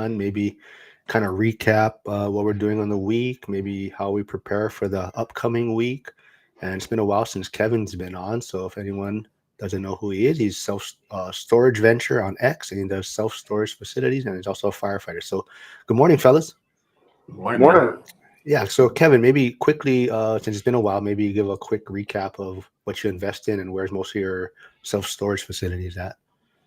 on, maybe kind of recap what we're doing on the week, maybe how we prepare for the upcoming week. And it's been a while since Kevin's been on, so if anyone doesn't know who he is, he's self storage venture on X, and he does self storage facilities, and he's also a firefighter. So, good morning, fellas. Morning, man. Yeah. So, Kevin, maybe quickly, since it's been a while, maybe give a quick recap of what you invest in and where's most of your self storage facilities at.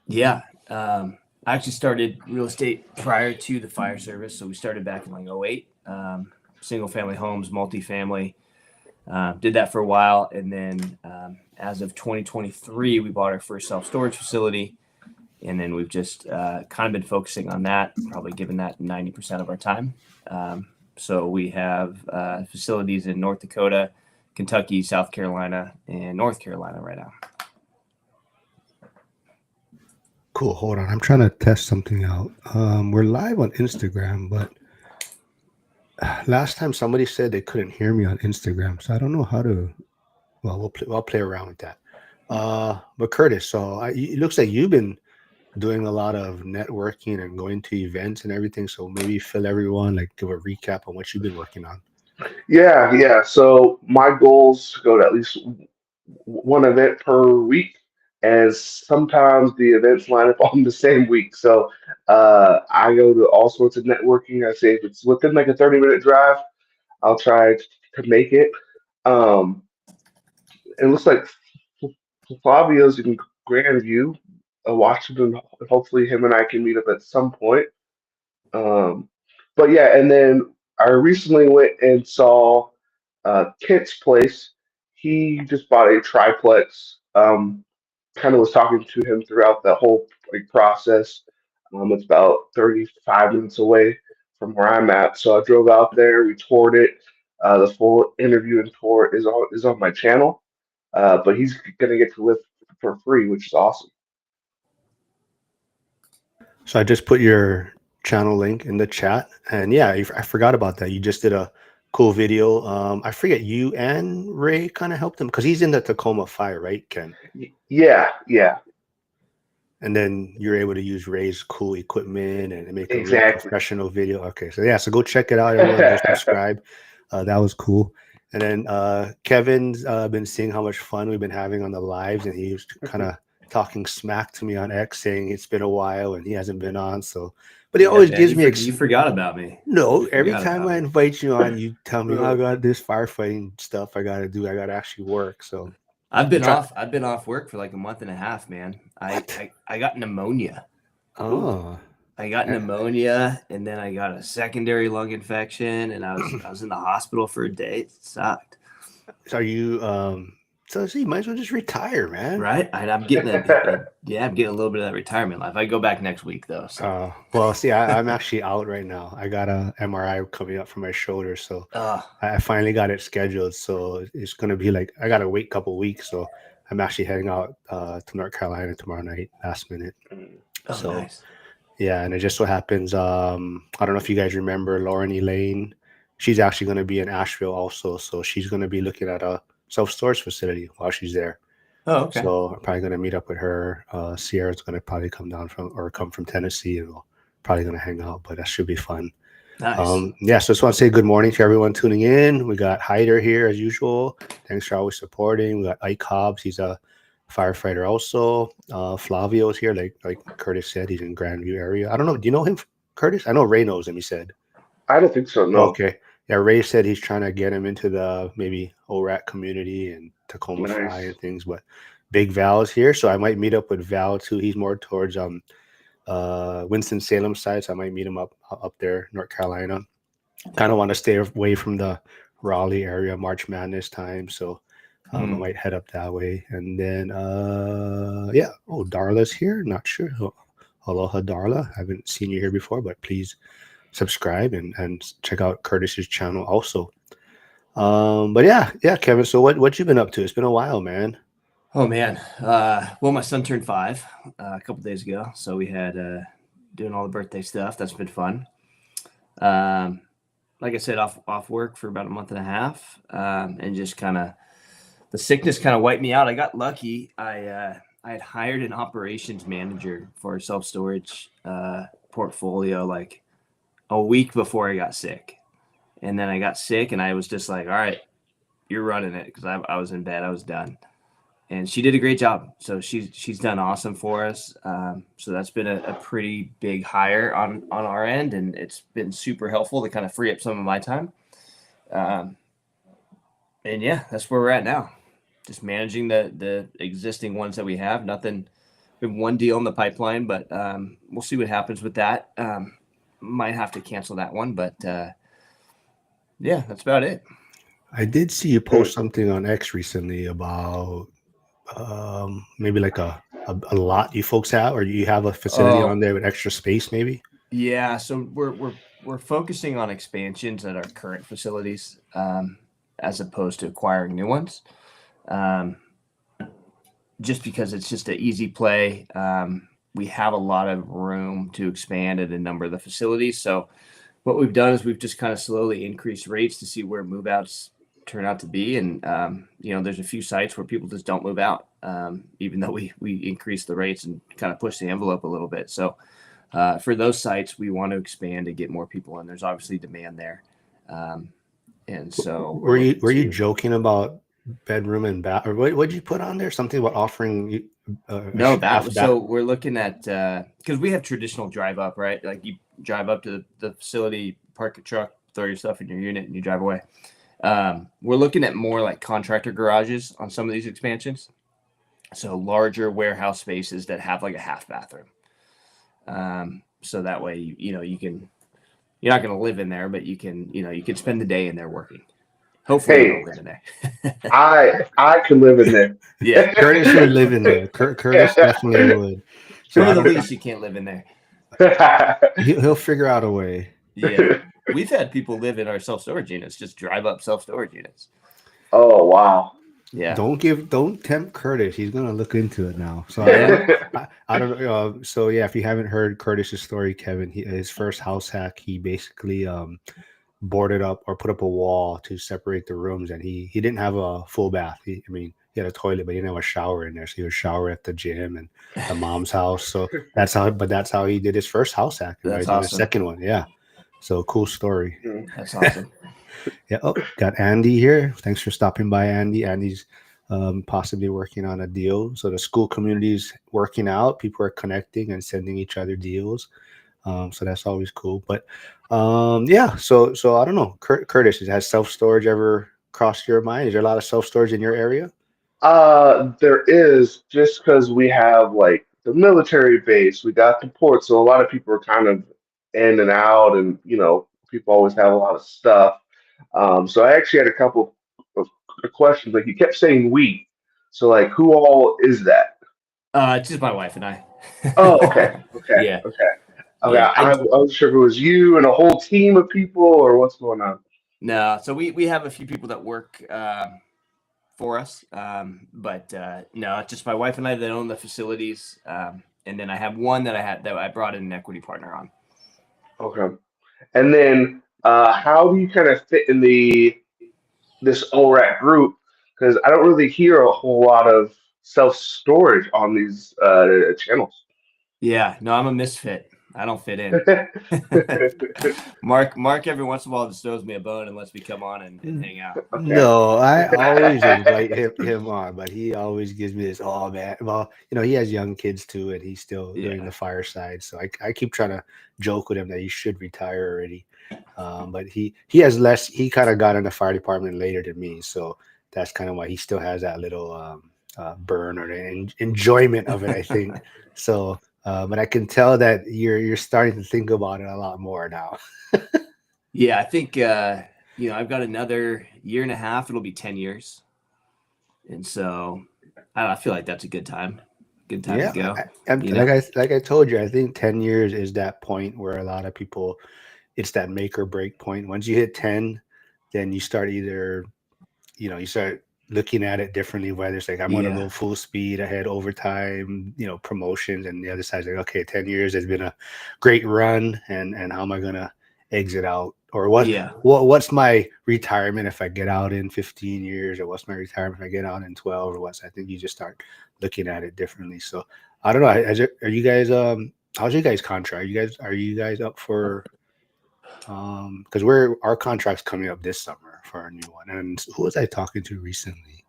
Yeah. I actually started real estate prior to the fire service. So we started back in like 08, single family homes, multifamily. Did that for a while. And then as of 2023, we bought our first self-storage facility. And then we've just kind of been focusing on that, probably given that 90% of our time. So we have facilities in North Dakota, Kentucky, South Carolina, and North Carolina right now. Cool. Hold on. I'm trying to test something out. We're live on Instagram, but last time somebody said they couldn't hear me on Instagram, so I don't know how to. Well, I'll play around with that. But Curtis, so it looks like you've been doing a lot of networking and going to events and everything. So maybe fill everyone, like give a recap on what you've been working on. Yeah. So my goals go to at least one event per week, and sometimes the events line up on the same week. So I go to all sorts of networking. I say if it's within like a 30-minute drive, I'll try to make it. Um, it looks like Flavio's in Grandview, Washington. Hopefully, him and I can meet up at some point. Um, but yeah, and then I recently went and saw Kent's place. He just bought a triplex. Kind of was talking to him throughout the whole like process. It's about 35 minutes away from where I'm at, so I drove out there. We toured it. The full interview and tour is on my channel, but he's gonna get to live for free, which is awesome. So I just put your channel link in the chat, and yeah, I forgot about that. You just did a cool video. I forget you and Ray kind of helped him because he's in the Tacoma fire, right, Ken? Yeah, And then you're able to use Ray's cool equipment and make a real exactly. professional video. Okay, so yeah, so go check it out, everyone. Go subscribe. That was cool. And then Kevin's been seeing how much fun we've been having on the lives, and he was kind of talking smack to me on X, saying it's been a while and he hasn't been on. So, but he always gives me. You forgot about me. No, every time I invite you on, you tell me, "Oh, I got this firefighting stuff I got to do. I got to actually work." So I've been off work for like a month and a half, man. I got pneumonia. Oh. I got pneumonia, and then I got a secondary lung infection, and I was in the hospital for a day. It sucked. So are you so you might as well just retire, man. Right? I'm getting I'm getting a little bit of that retirement life. I go back next week though. So. Well, see, I'm actually out right now. I got a MRI coming up for my shoulder, so I finally got it scheduled. So it's gonna be like I gotta wait a couple weeks. So I'm actually heading out to North Carolina tomorrow night, last minute. So nice. Yeah, and it just so happens, I don't know if you guys remember Lauren Elaine. She's actually going to be in Asheville also, so she's going to be looking at a self-storage facility while she's there. Oh, okay. So I'm probably going to meet up with her. Sierra's going to probably come from Tennessee, and we're probably going to hang out, but that should be fun. Nice. Yeah, so I just want to say good morning to everyone tuning in. We got Hyder here as usual. Thanks for always supporting. We got Ike Hobbs. He's a firefighter also. Flavio's here, like Curtis said, he's in Grandview area. I don't know. Do you know him, Curtis? I know Ray knows him, he said. I don't think so, no. Okay. Yeah, Ray said he's trying to get him into the maybe ORAC community and Tacoma Fry and things, but Big Val's here, so I might meet up with Val too. He's more towards Winston-Salem side, so I might meet him up there, North Carolina. Kind of want to stay away from the Raleigh area, March Madness time, so I might head up that way. And then, Darla's here. Not sure. Aloha, Darla. I haven't seen you here before, but please subscribe and check out Curtis's channel also. But yeah, Kevin. So what you been up to? It's been a while, man. Oh man. Well, my son turned 5 a couple days ago, so we had doing all the birthday stuff. That's been fun. Like I said, off work for about a month and a half, and just kind of. The sickness kind of wiped me out. I got lucky. I had hired an operations manager for a self-storage portfolio like a week before I got sick. And then I got sick, and I was just like, all right, you're running it, because I was in bed. I was done. And she did a great job. So she's done awesome for us. So that's been a pretty big hire on our end, and it's been super helpful to kind of free up some of my time. Um, and yeah, that's where we're at now. Just managing the existing ones that we have. Nothing. We have one deal in the pipeline, but we'll see what happens with that. Might have to cancel that one, but yeah, that's about it. I did see you post something on X recently about maybe like a lot you folks have, or you have a facility Oh, on there with extra space, maybe. yeah. So we're focusing on expansions at our current facilities, as opposed to acquiring new ones. Um, just because it's just an easy play. We have a lot of room to expand at a number of the facilities. So what we've done is we've just kind of slowly increased rates to see where move outs turn out to be. And, there's a few sites where people just don't move out, even though we increase the rates and kind of push the envelope a little bit. So for those sites, we want to expand and get more people in. There's obviously demand there. And so we're looking Were you to. joking about bedroom and bath, or what did you put on there? Something about offering No, half that bath. so we're looking at, because we have traditional drive up, right? Like you drive up to the facility, park your truck, throw your stuff in your unit, and you drive away. We're looking at more like contractor garages on some of these expansions, so larger warehouse spaces that have like a half bathroom. So that way, you're not going to live in there, but you can spend the day in there working. Hopefully, you Hey, don't live in there. I can live in there. Yeah, Curtis would live in there. Curtis definitely would. So per I the don't. lease, you can't live in there. He'll figure out a way. Yeah, we've had people live in our self storage units, just drive up self storage units. Oh wow. Yeah, Don't tempt Curtis. He's gonna look into it now. So yeah, I don't know. So yeah, if you haven't heard Curtis's story, Kevin, his first house hack, he basically boarded up or put up a wall to separate the rooms, and he didn't have a full bath. I mean, he had a toilet, but he didn't have a shower in there, so he would shower at the gym and the mom's house. So that's how he did his first house hack, and now that's he's doing a awesome. second one. Yeah, so cool story. That's awesome. Yeah. Oh, got Andy here. Thanks for stopping by, Andy. Andy's possibly working on a deal. So the school community is working out. People are connecting and sending each other deals. So that's always cool. But yeah. So I don't know, Curtis, has self storage ever crossed your mind? Is there a lot of self storage in your area? There is, just because we have like the military base, we got the port, so a lot of people are kind of in and out, and people always have a lot of stuff. So I actually had a couple of questions. Like you kept saying we, so like who all is that? It's just my wife and I. Oh, okay, okay, Yeah, okay, okay. yeah. I wasn't sure if it was you and a whole team of people or what's going on. No, so we have a few people that work for us, but no, it's just my wife and I that own the facilities, and then I have one that I brought in an equity partner on. Okay, and then how do you kind of fit in this ORAC group? Because I don't really hear a whole lot of self storage on these channels. Yeah, no, I'm a misfit. I don't fit in. Mark every once in a while just throws me a bone and lets me come on and hang out. Okay. No, I always invite him on, but he always gives me this, oh man. Well, he has young kids too, and he's still doing Yeah, the fireside. So I keep trying to joke with him that he should retire already. But he has less. He kind of got in the fire department later than me, so that's kind of why he still has that little burn or enjoyment of it, I think. So, but I can tell that you're starting to think about it a lot more now. yeah. I think I've got another year and a half. It'll be 10 years, and so I feel like that's a good time. Good time to Yeah, go. You like know. I told you, I think 10 years is that point where a lot of people, it's that make or break point. Once you hit 10, then you start you start looking at it differently. Whether it's like I'm going to Yeah. go full speed ahead, overtime, promotions, and the other side's like, okay, 10 years has been a great run, and how am I going to exit out, or Yeah. what's my retirement if I get out in 15 years, or what's my retirement if I get out in 12, or what's. I think you just start looking at it differently. So I don't know. Are you guys how's your guys contract? Are you guys up for because our contract's coming up this summer for our new one. And who was I talking to recently?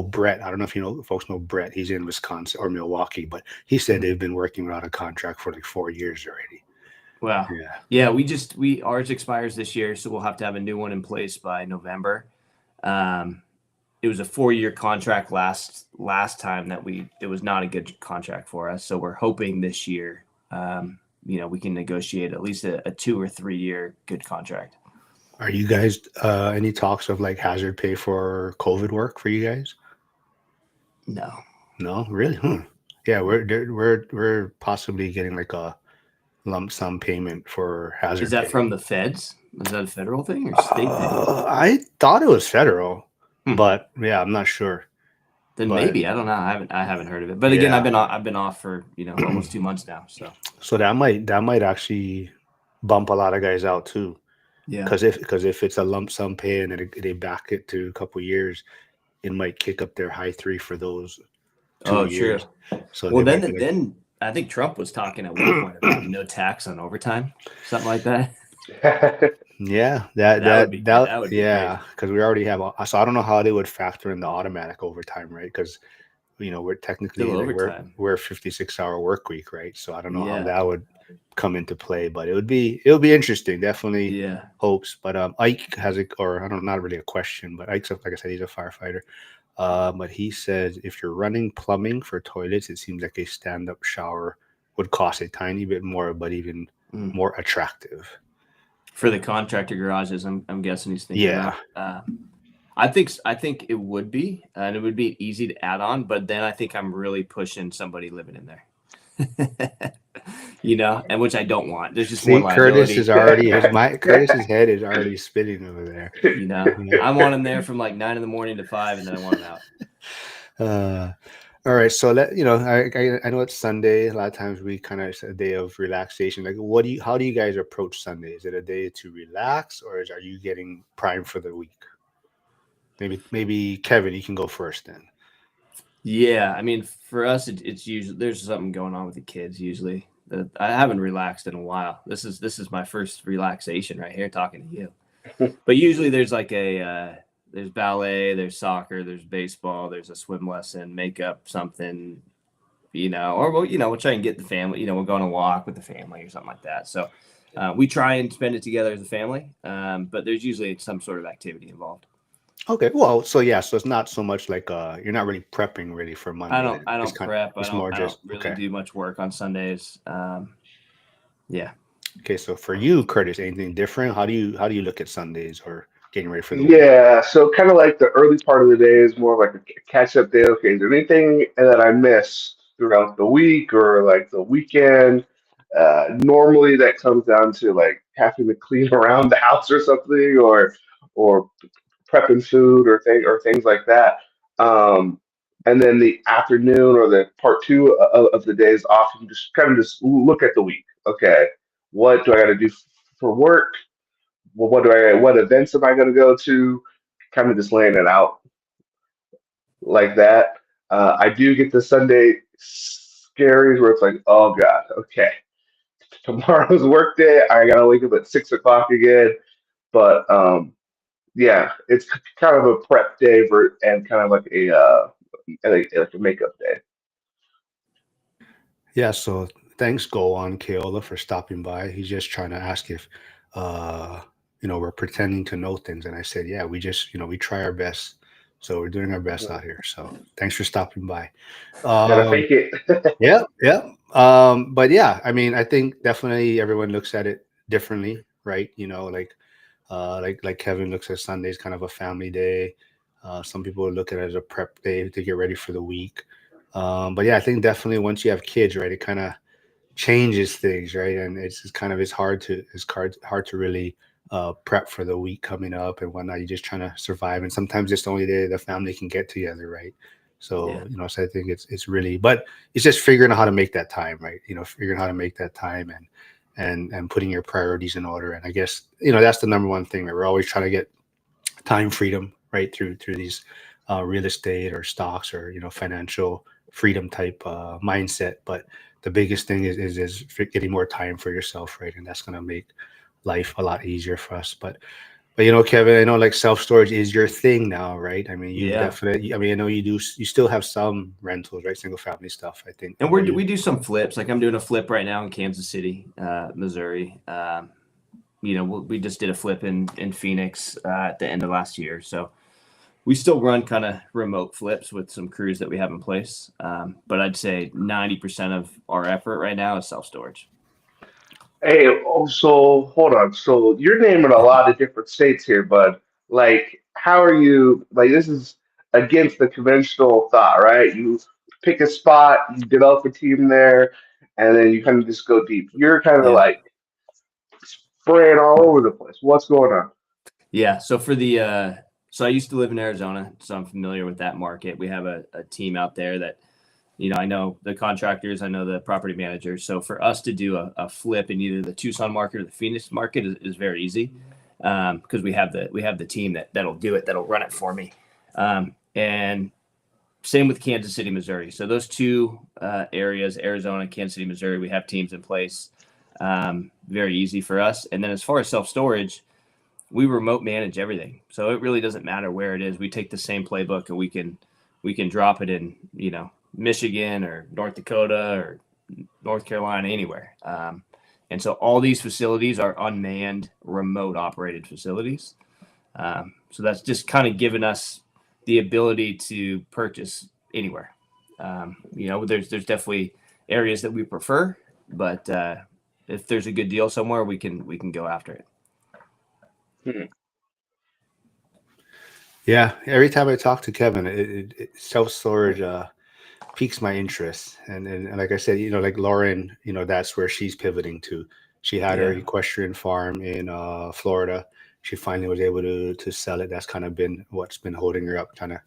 Brett. I don't know if folks know Brett. He's in Wisconsin or Milwaukee, but he said they've been working without a contract for like 4 years already. Wow. Yeah, we ours expires this year, so we'll have to have a new one in place by November. It was a 4-year contract last time that it was not a good contract for us. So we're hoping this year, we can negotiate at least a 2 or 3 year good contract. Are you guys any talks of like hazard pay for COVID work for you guys? No, really? Yeah, we're possibly getting like a lump sum payment for hazard. Is that pay. from the feds? Is that a federal thing or state thing? I thought it was federal, but yeah, I'm not sure. Then maybe I don't know. I haven't heard of it. But again, I've been off for almost 2 months now. So that might actually bump a lot of guys out too. Yeah. Because if it's a lump sum pay and then they back it to a couple years, it might kick up their high 3 for those 2 years. True. So well, then I think Trump was talking at one point about no tax on overtime, something like that. Yeah, that would be because we already have. So I don't know how they would factor in the automatic overtime, right? Because we're technically we're a 56-hour work week, right? So I don't know how that would come into play, but it'll be interesting. Definitely hopes. But Ike has not really a question, but Ike's, like I said, he's a firefighter. But he says if you're running plumbing for toilets, it seems like a stand-up shower would cost a tiny bit more, but even more attractive. For the contractor garages, I'm guessing he's thinking about. I think it would be, and it would be easy to add on, but then I think I'm really pushing somebody living in there. And which I don't want. There's just more liability. Curtis is already Curtis's head is already spinning over there. I want him there from like 9 a.m. to 5, and then I want him out. All right, so I know it's Sunday. A lot of times we kind of a day of relaxation. Like, how do you guys approach Sunday? Is it a day to relax, or are you getting primed for the week? Maybe Kevin, you can go first then. Yeah, I mean, for us, it's usually there's something going on with the kids. Usually, I haven't relaxed in a while. This is my first relaxation right here, talking to you. But usually, there's like there's ballet, there's soccer, there's baseball, there's a swim lesson, makeup, something, or we'll try and get the family. We'll go on a walk with the family or something like that. So we try and spend it together as a family. But there's usually some sort of activity involved. Okay, well, so it's not so much like you're not really prepping really for Monday. I don't prep. I don't really do much work on Sundays. Yeah. Okay, so for you, Curtis, anything different? How do you look at Sundays or getting ready for the week? Yeah, so kind of like the early part of the day is more like a catch-up day. Okay, is there anything that I missed throughout the week or like the weekend? Normally that comes down to like having to clean around the house or something, or prepping food or things like that. And then the afternoon or the part two of the day is often just kind of just look at the week. Okay, what do I got to do for work? Well, what events am I going to go to? Kind of just laying it out like that. I do get the Sunday scaries where it's like, oh God, okay, tomorrow's work day. I got to wake up at 6 o'clock again. But yeah, it's kind of a prep day and kind of like like a makeup day. Yeah, so thanks, Go on Keola, for stopping by. He's just trying to ask if we're pretending to know things. And I said, yeah, we just, we try our best. So we're doing our best out here. So thanks for stopping by. Gotta fake it. Yeah. But yeah, I mean, I think definitely everyone looks at it differently, right? Like Kevin looks at Sundays kind of a family day. Some people look at it as a prep day to get ready for the week. But yeah, I think definitely once you have kids, right, it kind of changes things, right? And it's hard to really prep for the week coming up and whatnot. You're just trying to survive, and sometimes it's the only day the family can get together, right? So so I think it's really, but it's just figuring out how to make that time, right? Figuring out how to make that time and putting your priorities in order. And I guess that's the number one thing, right? We're always trying to get time freedom, right, through these real estate or stocks or financial freedom type mindset. But the biggest thing is getting more time for yourself, right? And that's gonna make life a lot easier for us. But Kevin, I know like self storage is your thing now, right? I mean, you've Yeah. definitely. I mean, I know you still have some rentals, right? Single family stuff, I think. And Or you, we do some flips. Like I'm doing a flip right now in Kansas City, Missouri. We just did a flip in Phoenix at the end of last year. So we still run kind of remote flips with some crews that we have in place. But I'd say 90% of our effort right now is self storage. Hey, oh, so hold on. So you're naming a lot of different states here, but like, how are you? Like, this is against the conventional thought, right? You pick a spot, you develop a team there, and then you kind of just go deep. You're kind of Yeah. like spraying all over the place. What's going on? Yeah. So I used to live in Arizona, so I'm familiar with that market. We have a team out there that, I know the contractors, I know the property managers. So for us to do a flip in either the Tucson market or the Phoenix market is very easy, because we have the team that'll do it, that'll run it for me. And same with Kansas City, Missouri. So those two areas, Arizona, Kansas City, Missouri, we have teams in place. Very easy for us. And then as far as self storage, we remote manage everything, so it really doesn't matter where it is. We take the same playbook and we can drop it in Michigan or North Dakota or North Carolina, anywhere. And so all these facilities are unmanned, remote operated facilities. So that's just kind of given us the ability to purchase anywhere. There's definitely areas that we prefer, but if there's a good deal somewhere, we can go after it. Hmm. yeah. Every time I talk to Kevin, self storage piques my interest. And like I said, like Lauren, that's where she's pivoting to. She had her Yeah. equestrian farm in Florida. She finally was able to sell it. That's kind of been what's been holding her up, trying to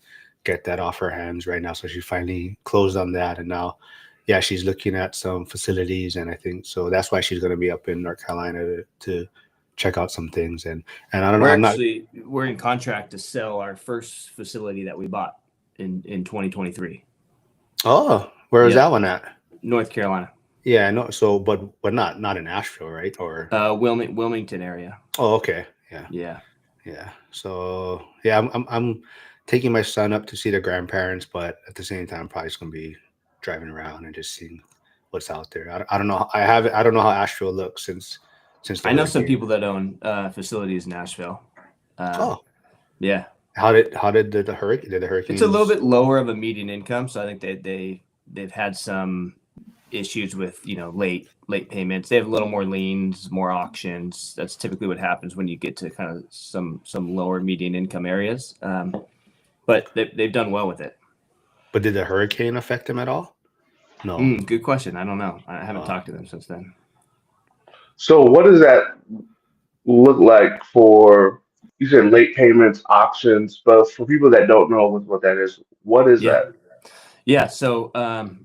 get that off her hands right now. So she finally closed on that, and now, yeah, she's looking at some facilities, and I think so. That's why she's going to be up in North Carolina to check out some things. And I don't know. I'm not. We're in contract to sell our first facility that we bought in 2023. Oh, where was Yep. that one at? North Carolina, Yeah, I know. So, but not in Asheville, right? Or Wilmington area. oh, okay, yeah, Yeah. yeah. So yeah, I'm taking my son up to see the grandparents, but at the same time, probably just gonna be driving around and just seeing what's out there. I don't know. I don't know how Asheville looks since the I know some hurricane. people that own facilities in Nashville. Um, Oh, yeah, how did the hurricane? Did the it's a little hurricanes? bit lower of a median income, so I think they've had some issues with late payments. They have a little more liens, more auctions. That's typically what happens when you get to kind of some lower median income areas. But they've done well with it. But did the hurricane affect them at all? No. Good question. I don't know. I haven't Uh, talked to them since then. So what does that look like for, you said late payments, options, but for people that don't know what that is, what is Yeah. that? Yeah. So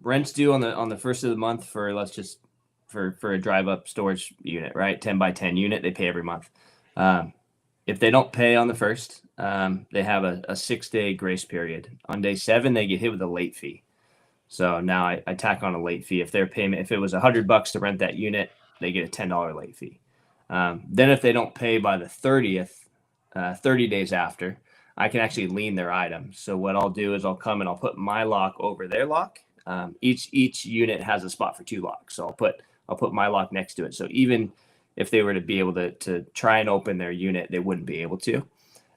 rent's due on the first of the month for, let's just for a drive up storage unit, right? 10 by 10 unit, they pay every month. Um, if they don't pay on the first, they have a 6-day grace period. On day 7, they get hit with a late fee. So now I tack on a late fee. If their payment, if it was $100 to rent that unit, they get a $10 late fee. Then if they don't pay by the 30th, 30 days after, I can actually lien their items. So what I'll do is I'll come and I'll put my lock over their lock. Each unit has a spot for 2 locks. So I'll put my lock next to it. So even if they were to be able to try and open their unit, they wouldn't be able to.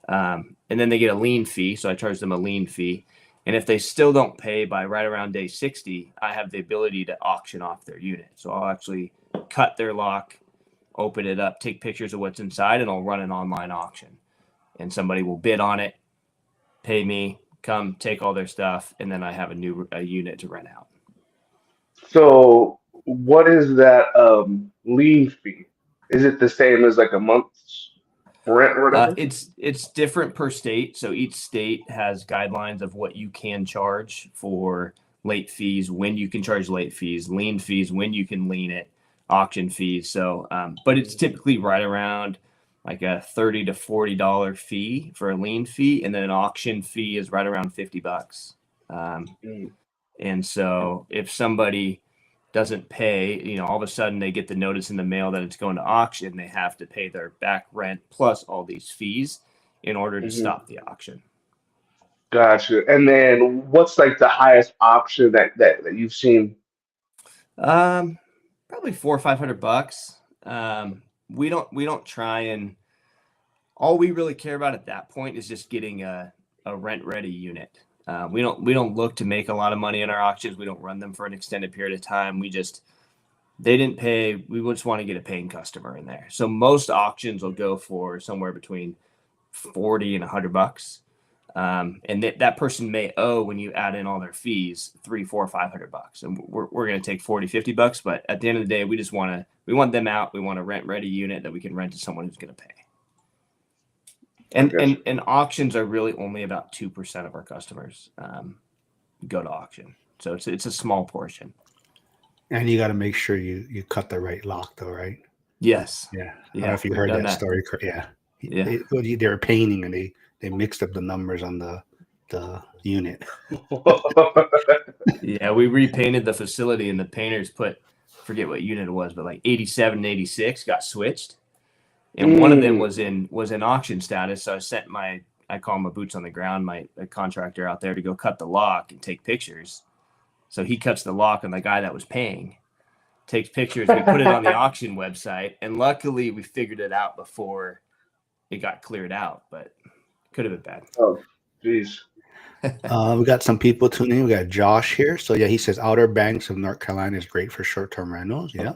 And then they get a lien fee. So I charge them a lien fee. And if they still don't pay by right around day 60, I have the ability to auction off their unit. So I'll actually cut their lock, open it up, take pictures of what's inside, and I'll run an online auction. And somebody will bid on it, pay me, come take all their stuff, and then I have a unit to rent out. So what is that lien fee? Is it the same as like a month's rent or whatever? It's different per state. So each state has guidelines of what you can charge for late fees, when you can charge late fees, lien fees, when you can lien it, auction fees. So, but it's typically right around like a $30 to $40 fee for a lien fee, and then an auction fee is right around $50. Um, Mm. And so if somebody doesn't pay, all of a sudden they get the notice in the mail that it's going to auction, they have to pay their back rent plus all these fees in order to Hmm. stop the auction. Gotcha. And then what's like the highest option that you've seen? Probably $400 or $500. We don't try, and all we really care about at that point is just getting a rent ready unit. We don't look to make a lot of money in our auctions. We don't run them for an extended period of time. They didn't pay. We just want to get a paying customer in there. So most auctions will go for somewhere between 40 and $100. And that person may owe, when you add in all their fees, $300, $400, $500. And we're going to take $40, $50. But at the end of the day, we want them out. We want a rent ready unit that we can rent to someone who's going to pay. I guess. And auctions are really only about 2% of our customers go to auction. So it's a small portion. And you got to make sure you cut the right lock, though, right? Yes. Yeah. I don't Yeah, know if you we've heard done that that. story. Yeah. Yeah. They were painting and they mixed up the numbers on the unit. Yeah, we repainted the facility, and the painters forget what unit it was, but like 87 and 86 got switched. And one of them was in auction status. So I sent I call him a boots on the ground, a contractor out there to go cut the lock and take pictures. So he cuts the lock, and the guy that was paying takes pictures. We put it on the auction website, and luckily we figured it out before it got cleared out, but could have been bad. Oh, geez. We got some people tuning in. We got Josh here. So yeah, he says Outer Banks of North Carolina is great for short-term rentals. Yeah.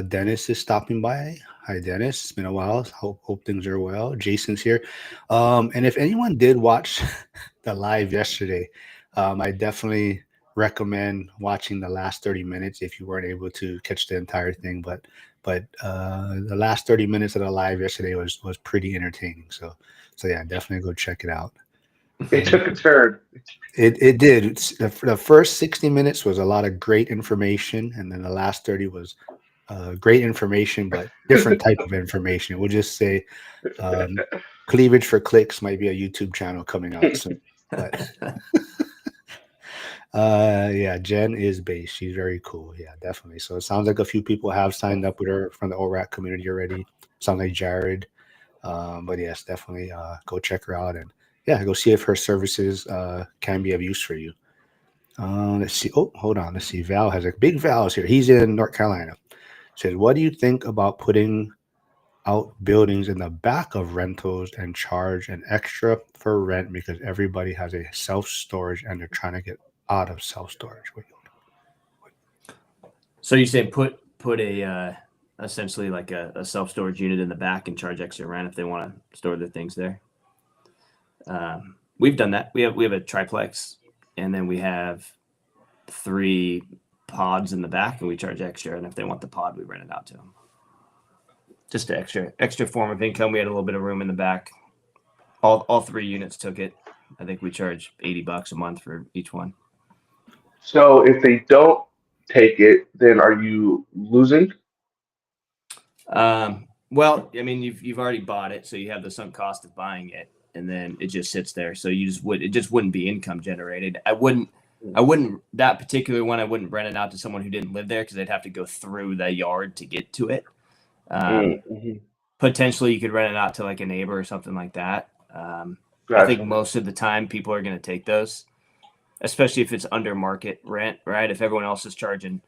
Dennis is stopping by. Hi, Dennis. It's been a while. Hope things are well. Jason's here. And if anyone did watch the live yesterday, I definitely recommend watching the last 30 minutes if you weren't able to catch the entire thing. But the last 30 minutes of the live yesterday was pretty entertaining. So yeah, definitely go check it out. It took a turn. It did. The first 60 minutes was a lot of great information, and then the last 30 was great information, but different type of information. We'll just say Cleavage for Clicks might be a YouTube channel coming out soon. But yeah, Jen is based. She's very cool. Yeah, definitely. So it sounds like a few people have signed up with her from the ORAC community already. Sounds like Jared. But yes, definitely go check her out, and yeah, go see if her services can be of use for you. Let's see. Oh, hold on. Let's see. Val has a big Val's here. He's in North Carolina. Says, what do you think about putting out buildings in the back of rentals and charge an extra for rent because everybody has a self-storage and they're trying to get out of self-storage? So you say put a essentially like a self-storage unit in the back and charge extra rent if they want to store their things there. We've done that. We have a triplex, and then we have 3 pods in the back, and we charge extra. And if they want the pod, we rent it out to them. Just an extra form of income. We had a little bit of room in the back. All 3 units took it. I think we charge $80 a month for each one. So if they don't take it, then are you losing? Well, I mean, you've already bought it, so you have the sunk cost of buying it, and then it just sits there. So it just wouldn't be income generated. I wouldn't that particular one. I wouldn't rent it out to someone who didn't live there because they'd have to go through the yard to get to it. Mm-hmm. Potentially, you could rent it out to like a neighbor or something like that. I Gotcha. think most of the time people are going to take those, especially if it's under market rent, right? If everyone else is charging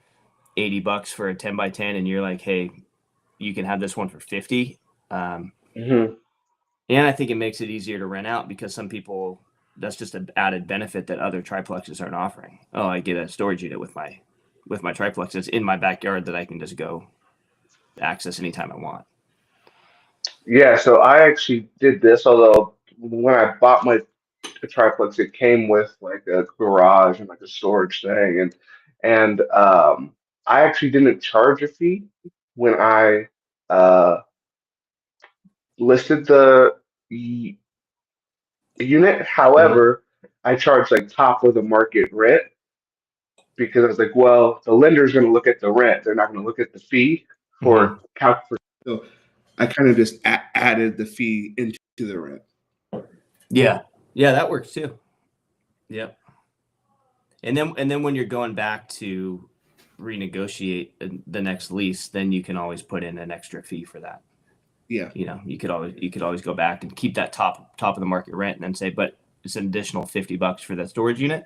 $80 for a 10 by 10 and you're like, hey, you can have this one for 50. Mm-hmm. And I think it makes it easier to rent out because some people, that's just an added benefit that other triplexes aren't offering. Oh, I get a storage unit with my triplex. It's in my backyard that I can just go access anytime I want. Yeah, so I actually did this, although when I bought my triplex, it came with like a garage and like a storage thing, and I actually didn't charge a fee when I uh, listed the unit. However, I charged like top of the market rent because I was like, well, the lender's going to look at the rent; they're not going to look at the fee for calc. So I kind of just added the fee into the rent. Yeah, that works too. Yep. And then when you're going back to renegotiate the next lease, then you can always put in an extra fee for that. Yeah. You could always go back and keep that top of the market rent, and then say, but it's an additional $50 for that storage unit.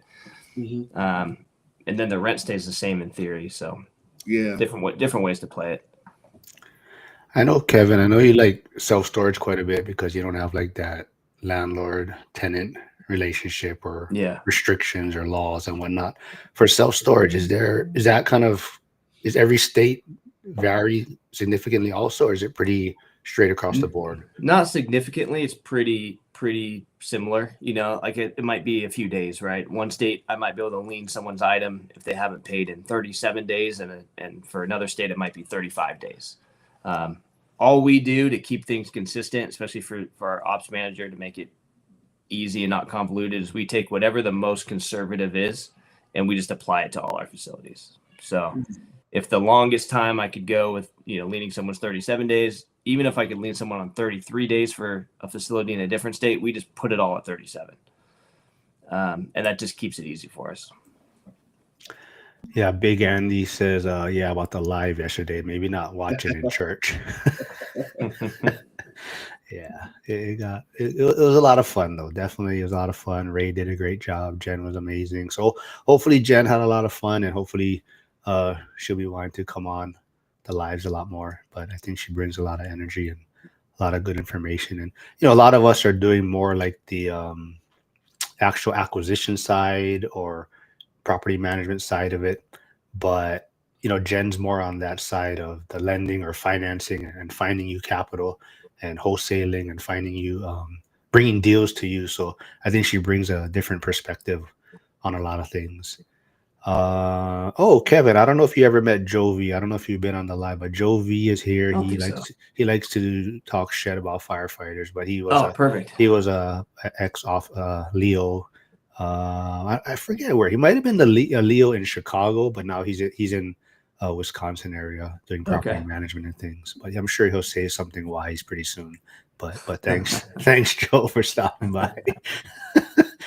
Mm-hmm. And then the rent stays the same in theory. So Yeah. different ways to play it. I know, Kevin, I know you like self-storage quite a bit because you don't have like that landlord-tenant relationship or Yeah. restrictions or laws and whatnot. For self-storage, is every state vary significantly also, or is it pretty straight across the board? Not significantly. It's pretty similar. Like it might be a few days, right? One state, I might be able to lien someone's item if they haven't paid in 37 days, and for another state, it might be 35 days. All we do to keep things consistent, especially for our ops manager, to make it easy and not convoluted, is we take whatever the most conservative is and we just apply it to all our facilities. So if the longest time I could go with, leaning someone's 37 days, even if I could lean someone on 33 days for a facility in a different state, we just put it all at 37. And that just keeps it easy for us. Yeah, Big Andy says, yeah, about the live yesterday, maybe not watching in church. Yeah, it was a lot of fun though. Definitely, it was a lot of fun. Ray did a great job. Jen was amazing. So hopefully Jen had a lot of fun, and hopefully she'll be wanting to come on the lives a lot more. But I think she brings a lot of energy and a lot of good information. And a lot of us are doing more like the actual acquisition side or property management side of it, but Jen's more on that side of the lending or financing and finding you capital and wholesaling and finding you bringing deals to you. So I think she brings a different perspective on a lot of things. Kevin, I don't know if you ever met Joe V. I don't know if you've been on the live, but Joe V is here. He likes to talk shit about firefighters, but he was perfect. He was a ex off Leo. I forget where he might have been a Leo in Chicago, but now he's in Wisconsin area doing property management and things. But I'm sure he'll say something wise pretty soon. But thanks Joe for stopping by.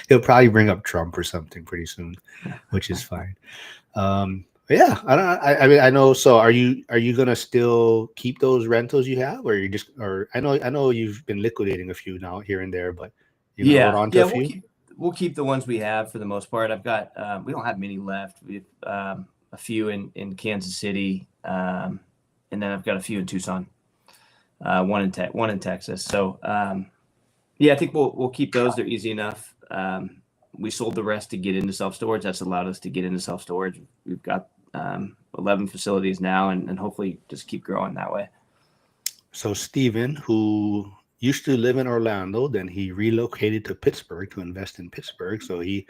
He'll probably bring up Trump or something pretty soon, which is fine. Yeah, I mean, I know. So are you gonna still keep those rentals you have, or I know you've been liquidating a few now here and there, but you're gonna hold on to a few? We'll keep the ones we have for the most part. I've got we don't have many left. We have a few in Kansas City, and then I've got a few in Tucson, one in Texas. So yeah, I think we'll keep those. They're easy enough. We sold the rest to get into self-storage. That's allowed us to get into self-storage. We've got 11 facilities now, and hopefully just keep growing that way. So Steven, who used to live in Orlando, then he relocated to Pittsburgh to invest in Pittsburgh. So he's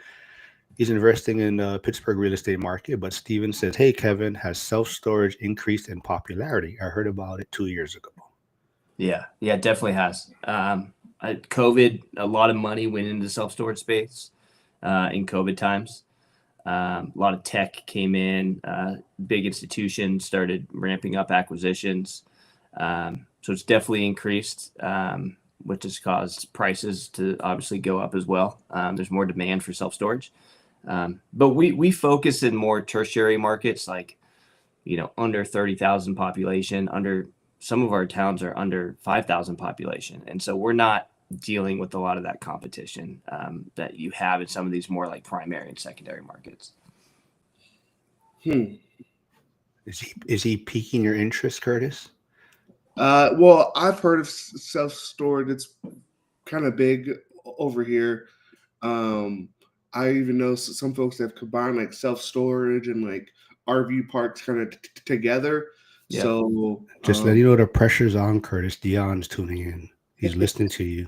investing in the Pittsburgh real estate market. But Steven says, hey, Kevin, has self-storage increased in popularity? I heard about it 2 years ago. Yeah, it definitely has. COVID, a lot of money went into self-storage space in COVID times. A lot of tech came in, big institutions started ramping up acquisitions. So it's definitely increased, which has caused prices to obviously go up as well. There's more demand for self-storage. But we focus in more tertiary markets, like, under 30,000 population, some of our towns are under 5,000 population. And so we're not dealing with a lot of that competition that you have in some of these more like primary and secondary markets. Is he piquing your interest, Curtis? Well, I've heard of self-storage. It's kind of big over here. I even know some folks that have combined like self-storage and like RV parks kind of together. Yeah. So just let you know the pressure's on, Curtis. Dion's tuning in. He's listening to you.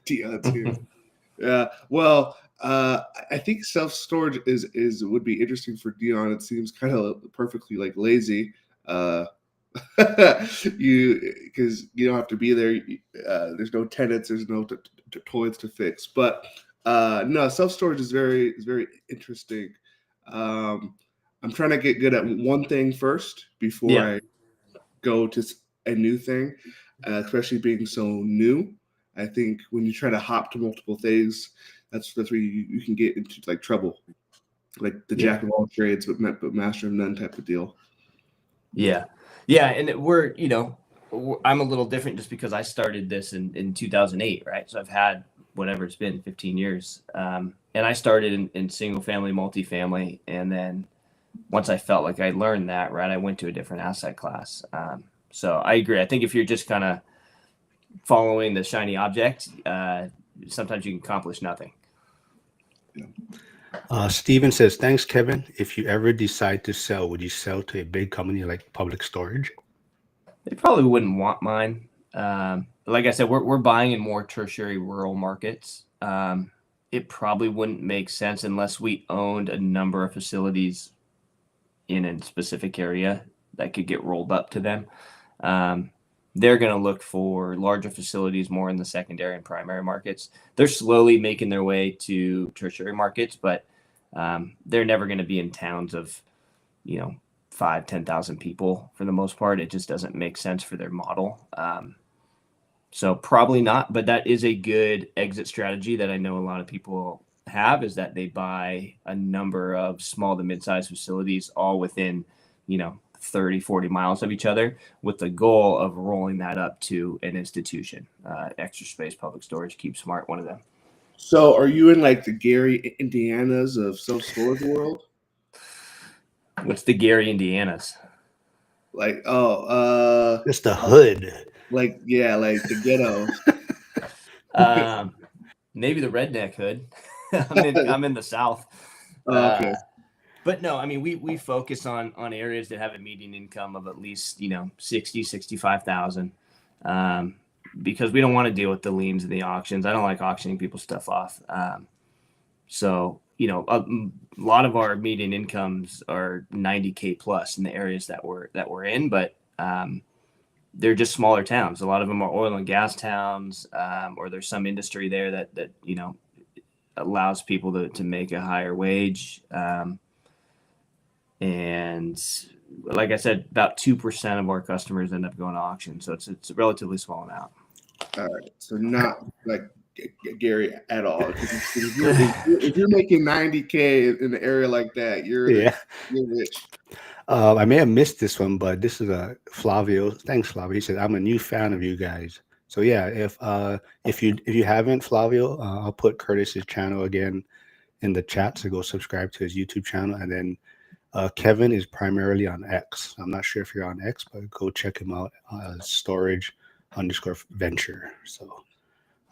Dion's here. Yeah. Well, I think self-storage would be interesting for Dion. It seems kind of perfectly like lazy. Because you don't have to be there. There's no tenants. There's no toilets to fix. But no, self-storage is very interesting. I'm trying to get good at one thing first before I go to a new thing, especially being so new. I think when you try to hop to multiple things, that's where you can get into like trouble. like the Yeah. jack of all trades, but master of none type of deal. Yeah. And I'm a little different just because I started this in 2008, right? So I've had whatever it's been, 15 years. And I started in single family, multifamily. And then once I felt like I learned that, right, I went to a different asset class. So I agree. I think if you're just kind of following the shiny object, sometimes you can accomplish nothing. Steven says, thanks, Kevin. If you ever decide to sell, would you sell to a big company like Public Storage? They probably wouldn't want mine. Like I said, we're buying in more tertiary rural markets. It probably wouldn't make sense unless we owned a number of facilities in a specific area that could get rolled up to them. They're going to look for larger facilities more in the secondary and primary markets. They're slowly making their way to tertiary markets, but they're never going to be in towns of, 5,000-10,000 people for the most part. It just doesn't make sense for their model. So probably not, but that is a good exit strategy that I know a lot of people have, is that they buy a number of small to mid-sized facilities all within, 30, 40 miles of each other, with the goal of rolling that up to an institution. Extra Space Public Storage, Keep Smart, one of them. So are you in like the Gary, Indianas of self-storage world? What's the Gary, Indianas? Like, It's the hood. like the ghetto. Maybe the redneck hood. I'm in the South. Okay. But no, I mean, we focus on areas that have a median income of at least, 60, 65,000, because we don't want to deal with the liens and the auctions. I don't like auctioning people's stuff off. So, a lot of our median incomes are 90K plus in the areas that we're in, but they're just smaller towns. A lot of them are oil and gas towns, or there's some industry there that allows people to make a higher wage. And like I said, about 2% of our customers end up going to auction. So it's a relatively small amount. All right. So not like Gary at all. If you're making 90K in an area like that, you're rich. I may have missed this one, but this is a Flavio. Thanks, Flavio. He said, I'm a new fan of you guys. So yeah, if you haven't, Flavio, I'll put Curtis's channel again in the chat, so go subscribe to his YouTube channel. And then Kevin is primarily on X. I'm not sure if you're on X, but go check him out. Storage_venture. So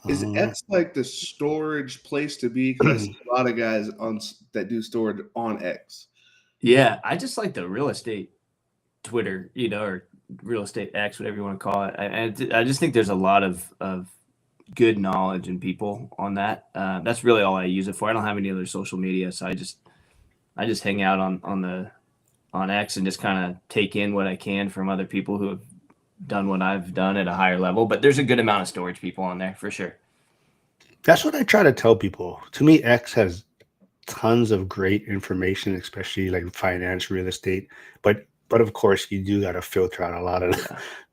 is X like the storage place to be? Because I see a lot of guys that do storage on X. Yeah, I just like the real estate Twitter, or real estate X, whatever you want to call it. I just think there's a lot of good knowledge and people on that. That's really all I use it for. I don't have any other social media, so I just hang out on X and just kind of take in what I can from other people who have done what I've done at a higher level. But there's a good amount of storage people on there for sure. That's what I try to tell people. To me, X has tons of great information, especially like finance, real estate. But of course, you do got to filter out a lot of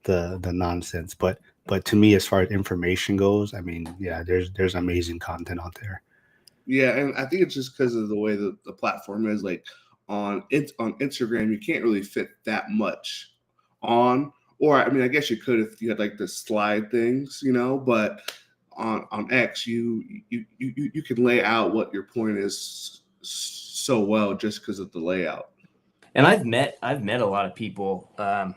the nonsense. But to me, as far as information goes, I mean, yeah, there's amazing content out there. Yeah, and I think it's just because of the way the platform is. Like on Instagram, you can't really fit that much on. Or I mean, I guess you could if you had like the slide things, But on X, you can lay out what your point is so well just because of the layout. And I've met a lot of people. I've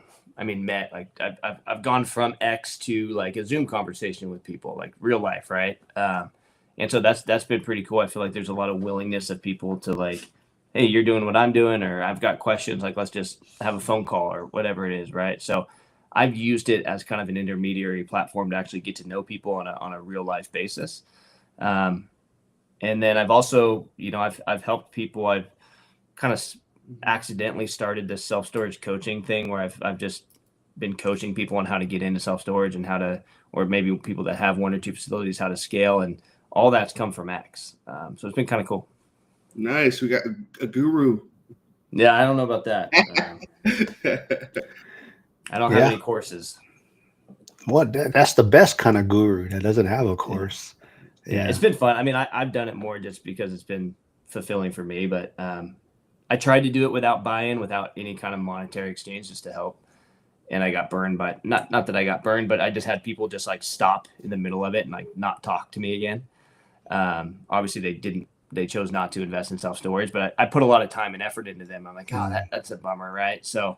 gone from X to like a Zoom conversation with people, like real life, right? And so that's been pretty cool. I feel like there's a lot of willingness of people to like, hey, you're doing what I'm doing, or I've got questions, like let's just have a phone call or whatever it is, right? So I've used it as kind of an intermediary platform to actually get to know people on a real life basis. And then I've also, I've helped people. I've kind of accidentally started this self-storage coaching thing where I've just been coaching people on how to get into self-storage and how to, or maybe people that have one or two facilities, how to scale, and all that's come from X. So it's been kind of cool. Nice. We got a guru. Yeah, I don't know about that. I don't have any courses. What? That's the best kind of guru that doesn't have a course. Yeah, it's been fun. I mean, I've done it more just because it's been fulfilling for me. But I tried to do it without buy-in, without any kind of monetary exchange, just to help. And I got burned, but not that I got burned, but I just had people just like stop in the middle of it and like not talk to me again. Obviously they chose not to invest in self-storage, but I put a lot of time and effort into them. I'm like, oh, that's a bummer. Right. So,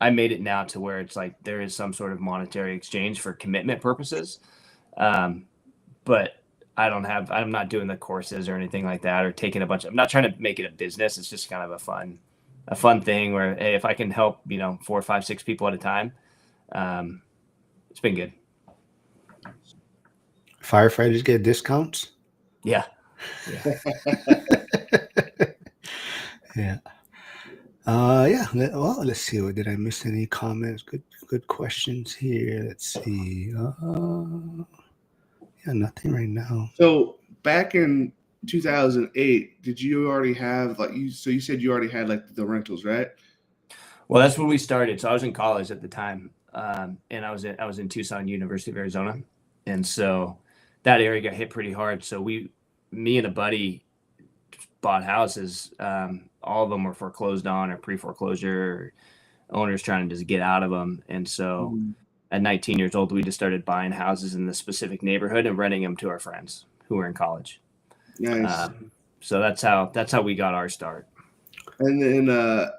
I made it now to where it's like, there is some sort of monetary exchange for commitment purposes. But I'm not doing the courses or anything like that, or taking I'm not trying to make it a business. It's just kind of a fun thing where, hey, if I can help, 4, 5, 6 people at a time, it's been good. Firefighters get discounts? Yeah. Yeah. Well, let's see. Did I miss any comments? Good questions here. Let's see. Nothing right now. So back in 2008, did you already have so you said you already had like the rentals, right? Well, that's when we started. So I was in college at the time, and I was in Tucson, University of Arizona, and so that area got hit pretty hard. So me and a buddy bought houses. All of them were foreclosed on or pre-foreclosure, or owners trying to just get out of them. And so at 19 years old, we just started buying houses in the specific neighborhood and renting them to our friends who were in college. Nice. So that's how we got our start. And then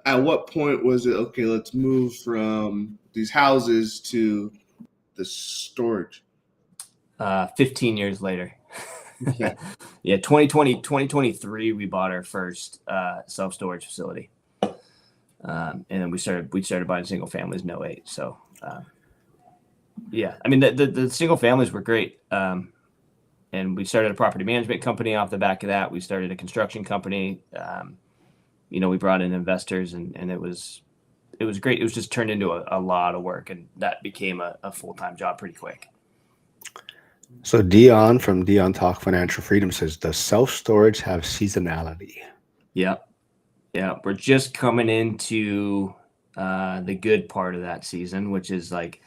at what point was it, okay, let's move from these houses to the storage? 15 years later. Okay. Yeah, 2023, we bought our first self-storage facility. And then we started buying single families in 2008. So, yeah, I mean, the single families were great. And we started a property management company off the back of that. We started a construction company. We brought in investors, and it was great. It was just turned into a lot of work, and that became a full-time job pretty quick. So Dion from Dion Talk Financial Freedom says, does self-storage have seasonality? Yeah. We're just coming into the good part of that season, which is like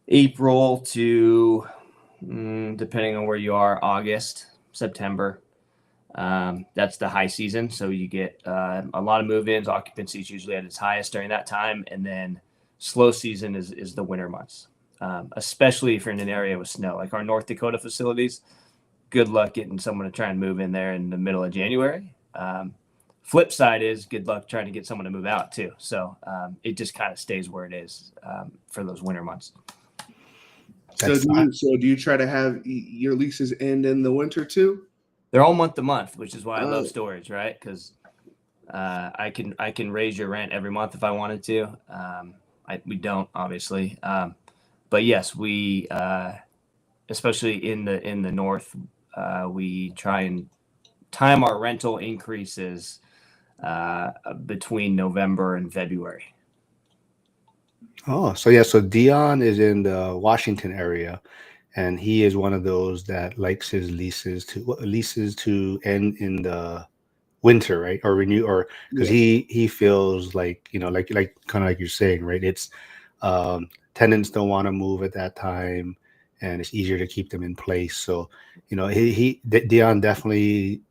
April to, depending on where you are, August, September. That's the high season. So you get a lot of move-ins. Occupancy is usually at its highest during that time. And then slow season is the winter months. Especially if you're in an area with snow, like our North Dakota facilities. Good luck getting someone to try and move in there in the middle of January. Flip side is good luck trying to get someone to move out too. So it just kind of stays where it is for those winter months. So do you try to have your leases end in the winter too? They're all month to month, which is why I love storage, right? Because I can raise your rent every month if I wanted to. We don't, obviously. But yes, we, especially in the north, we try and time our rental increases between November and February. Oh, so Dion is in the Washington area, and he is one of those that likes his leases to end in the winter, right? Or renew, or because he feels like, like kind of like you're saying, right? It's tenants don't want to move at that time, and it's easier to keep them in place. So, Dion definitely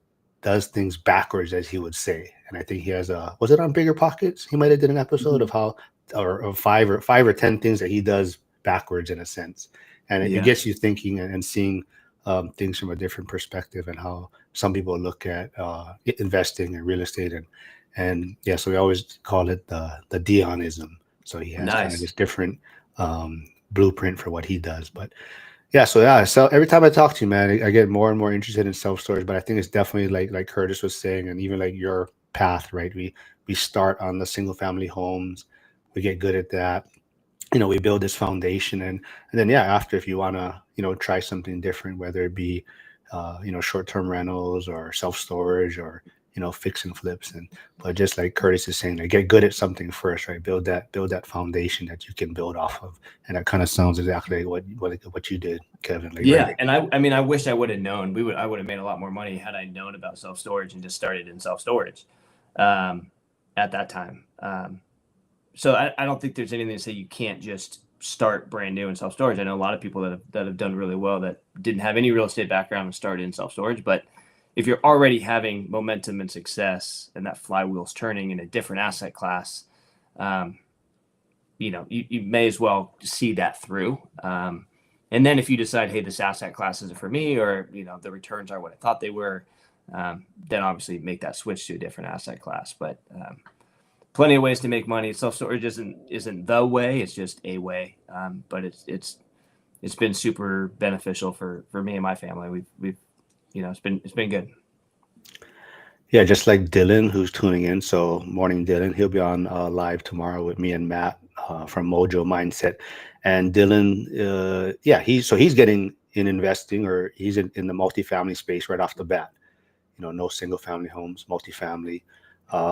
does things backwards, as he would say. And I think he has was it on Bigger Pockets? He might have did an episode of how, or of 5 or 10 things that he does backwards in a sense. And it gets you thinking and seeing things from a different perspective, and how some people look at investing in real estate. And so we always call it the Dionism. So he has kind of this different blueprint for what he does. But so every time I talk to you, man, I get more and more interested in self-storage. But I think it's definitely like Curtis was saying, and even like your path, right? We start on the single family homes, we get good at that. We build this foundation, and then after, if you want to try something different, whether it be short-term rentals or self-storage or fix and flips, but just like Curtis is saying, get good at something first, right? Build that foundation that you can build off of, and that kind of sounds exactly like what you did, Kevin. Right? And I wish I would have known. I would have made a lot more money had I known about self-storage and just started in self-storage at that time. So I don't think there's anything to say you can't just start brand new in self-storage. I know a lot of people that have done really well that didn't have any real estate background and started in self-storage, but if you're already having momentum and success and that flywheel's turning in a different asset class, you may as well see that through. And then if you decide, hey, this asset class isn't for me, or, the returns are what I thought they were, then obviously make that switch to a different asset class. But plenty of ways to make money. Self-storage isn't the way, it's just a way. But it's been super beneficial for me and my family. We've it's been good. Yeah, just like Dylan, who's tuning in. So, morning, Dylan. He'll be on live tomorrow with me and Matt from Mojo Mindset. And Dylan, he's getting in investing, or he's in the multifamily space right off the bat. No single family homes, multifamily.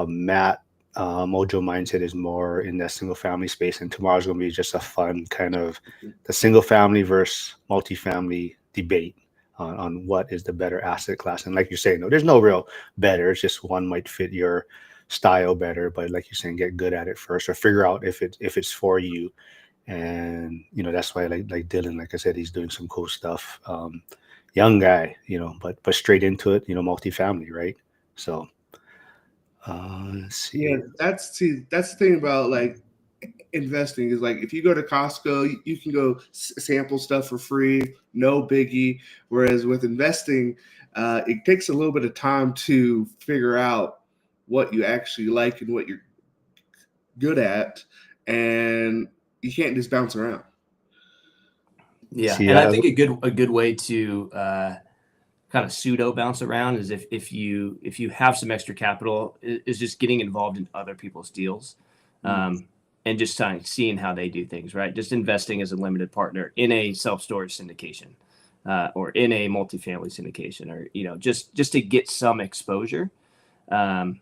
Matt, Mojo Mindset is more in that single family space, and tomorrow's going to be just a fun kind of the single family versus multifamily debate on what is the better asset class. And like you're saying, there's no real better. It's just one might fit your style better, but like you're saying, get good at it first, or figure out if it's for you. And that's why like Dylan, like I said, he's doing some cool stuff. Young guy, but straight into it, multifamily, right? So let's see. Yeah, that's the thing about like investing is like if you go to Costco, you can go sample stuff for free, no biggie. Whereas with investing, it takes a little bit of time to figure out what you actually like and what you're good at, and you can't just bounce around. Yeah, See, and I think a good way to kind of pseudo bounce around is if you have some extra capital, is just getting involved in other people's deals, and just kind of seeing how they do things, right? Just investing as a limited partner in a self-storage syndication, or in a multifamily syndication, or just to get some exposure. And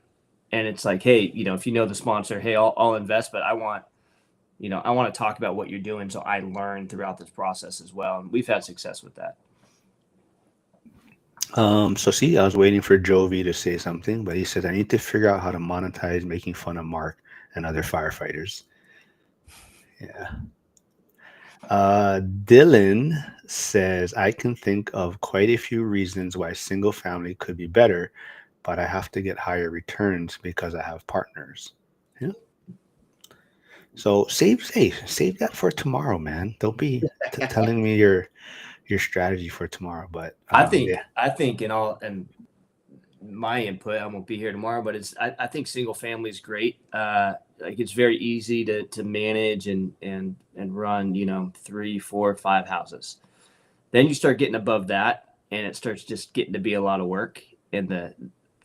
it's like, hey, if the sponsor, hey, I'll invest, but I want to talk about what you're doing, so I learn throughout this process as well. And we've had success with that. So see, I was waiting for Jovi to say something, but he said, I need to figure out how to monetize making fun of Mark and other firefighters. Yeah. Dylan says, I can think of quite a few reasons why single family could be better, but I have to get higher returns because I have partners. Yeah. So save that for tomorrow, man. Don't be telling me your strategy for tomorrow. But I think and my input, I won't be here tomorrow, but I think single family is great. Like it's very easy to manage and run, 3, 4, 5 houses. Then you start getting above that, and it starts just getting to be a lot of work, and the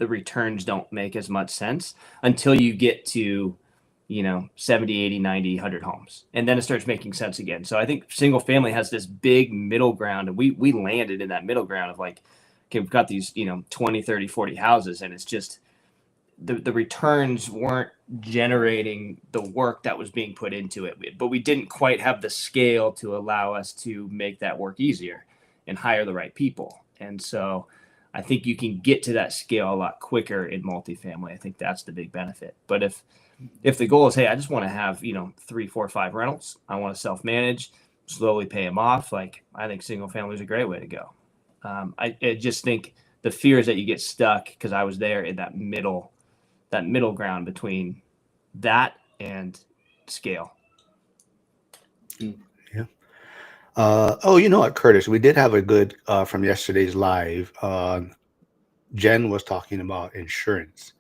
returns don't make as much sense until you get to 70, 80, 90, 100 homes. And then it starts making sense again. So I think single family has this big middle ground, and we landed in that middle ground of like, okay, we've got these, 20, 30, 40 houses, and it's just the returns weren't generating the work that was being put into it. But we didn't quite have the scale to allow us to make that work easier and hire the right people. And so I think you can get to that scale a lot quicker in multifamily. I think that's the big benefit. But if the goal is, hey, I just want to have, 3, 4, 5 rentals, I want to self-manage, slowly pay them off, like I think single family is a great way to go. I just think the fear is that you get stuck, because I was there in that middle ground between that and scale. Yeah. You know what, Curtis? We did have a good from yesterday's live. Jen was talking about insurance.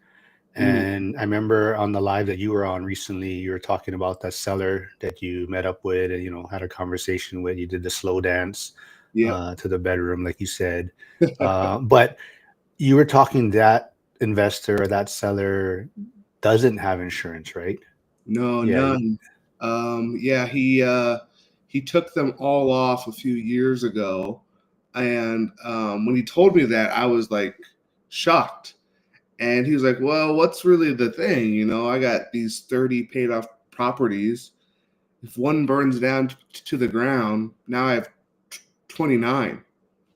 And I remember on the live that you were on recently, you were talking about that seller that you met up with and, had a conversation with. You did the slow dance to the bedroom, like you said. But you were talking that investor or that seller doesn't have insurance, right? No, Yeah. none. He took them all off a few years ago. And when he told me that, I was like shocked. And he was like, well, what's really the thing? I got these 30 paid off properties. If one burns down to the ground, now I have 29.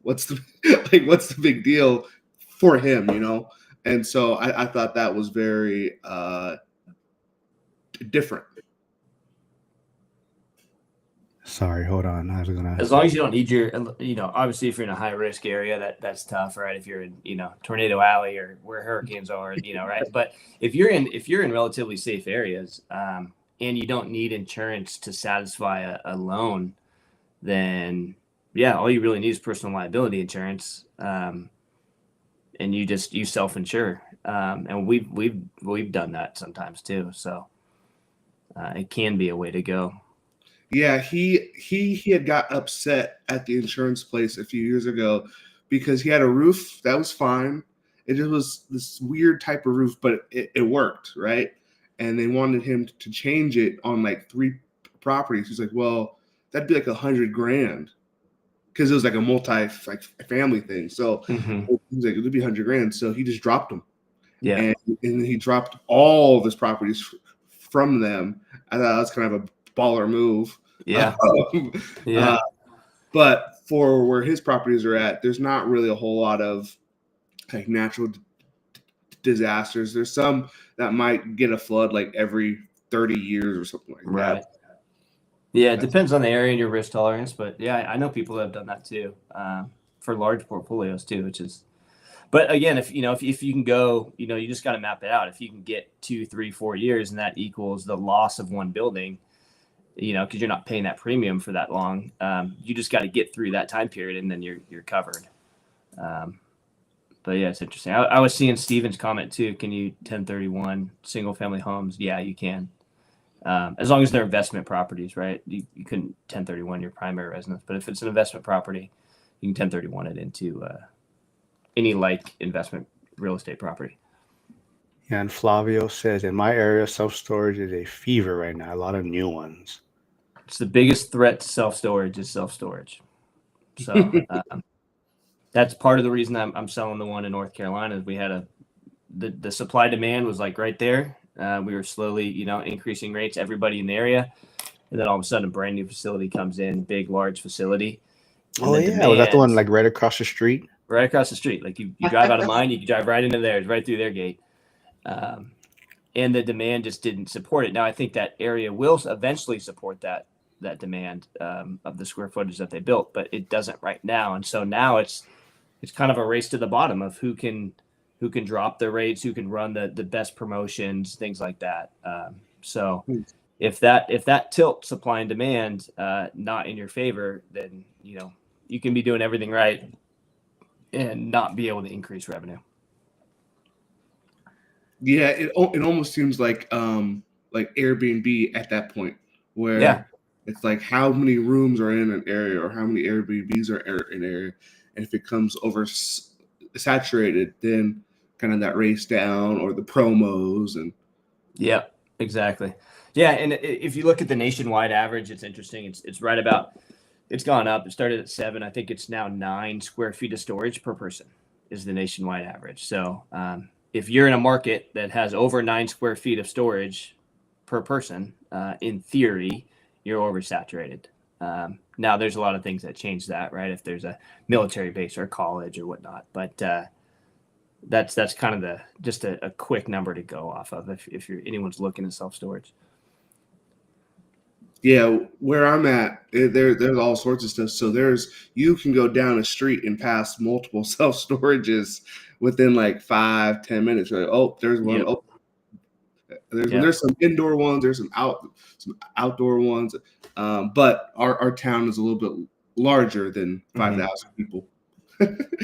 What's the big deal for him, And so I thought that was very different. Sorry, hold on. I was gonna. As long as you don't need your, obviously if you're in a high risk area, that's tough, right? If you're in, Tornado Alley or where hurricanes are, right? But if you're in relatively safe areas, and you don't need insurance to satisfy a loan, then yeah, all you really need is personal liability insurance, and you self-insure, and we've done that sometimes too. So it can be a way to go. Yeah, he had got upset at the insurance place a few years ago because he had a roof that was fine. It just was this weird type of roof, but it worked, right? And they wanted him to change it on like 3 properties. He's like, well, that'd be like $100,000 because it was like a family thing. So he's like, it'd be $100,000. So he just dropped them. Yeah. And he dropped all of his properties from them. I thought that was kind of a baller move. Yeah. But for where his properties are at, there's not really a whole lot of like natural disasters. There's some that might get a flood like every 30 years or something like right. that. Yeah, it depends on the area and your risk tolerance, but yeah, I know people that have done that too, for large portfolios too, which is. But again, if you can go, you just got to map it out. If you can get 2, 3, 4 years, and that equals the loss of one building, because you're not paying that premium for that long, you just got to get through that time period, and then you're covered. But yeah, it's interesting. I was seeing Steven's comment too. Can you 1031 single family homes? Yeah, you can. As long as they're investment properties, right? You couldn't 1031 your primary residence, but if it's an investment property, you can 1031 it into any like investment real estate property. Yeah, and Flavio says, in my area, self-storage is a fever right now. A lot of new ones. It's the biggest threat to self-storage is self-storage. So that's part of the reason I'm selling the one in North Carolina. Is we had the supply demand was like right there. We were slowly, increasing rates, everybody in the area. And then all of a sudden a brand new facility comes in, big, large facility. Oh yeah. Was that the one like right across the street? Right across the street. Like you drive out of mine, you can drive right into theirs, right through their gate. And the demand just didn't support it. Now I think that area will eventually support that demand of the square footage that they built, but it doesn't right now. And so now it's kind of a race to the bottom of who can drop the rates, who can run the best promotions, things like that. So if that tilt supply and demand not in your favor, then you can be doing everything right and not be able to increase revenue. Yeah, it almost seems like Airbnb at that point where it's like how many rooms are in an area or how many Airbnbs are in an area, and if it comes over saturated, then kind of that race down or the promos and. Yeah, exactly. Yeah, and if you look at the nationwide average, it's interesting. It's right about. It's gone up. It started at 7. I think it's now 9 square feet of storage per person is the nationwide average. So if you're in a market that has over 9 square feet of storage per person, in theory, you're oversaturated. Now, there's a lot of things that change that, right? If there's a military base or a college or whatnot, but that's kind of just a quick number to go off of if anyone's looking at self-storage. Yeah, where I'm at, there's all sorts of stuff. So you can go down a street and pass multiple self-storages within like 5-10 minutes. You're like, oh, there's one. Yep. Oh, there's some indoor ones. There's some outdoor ones. But our town is a little bit larger than 5,000 people.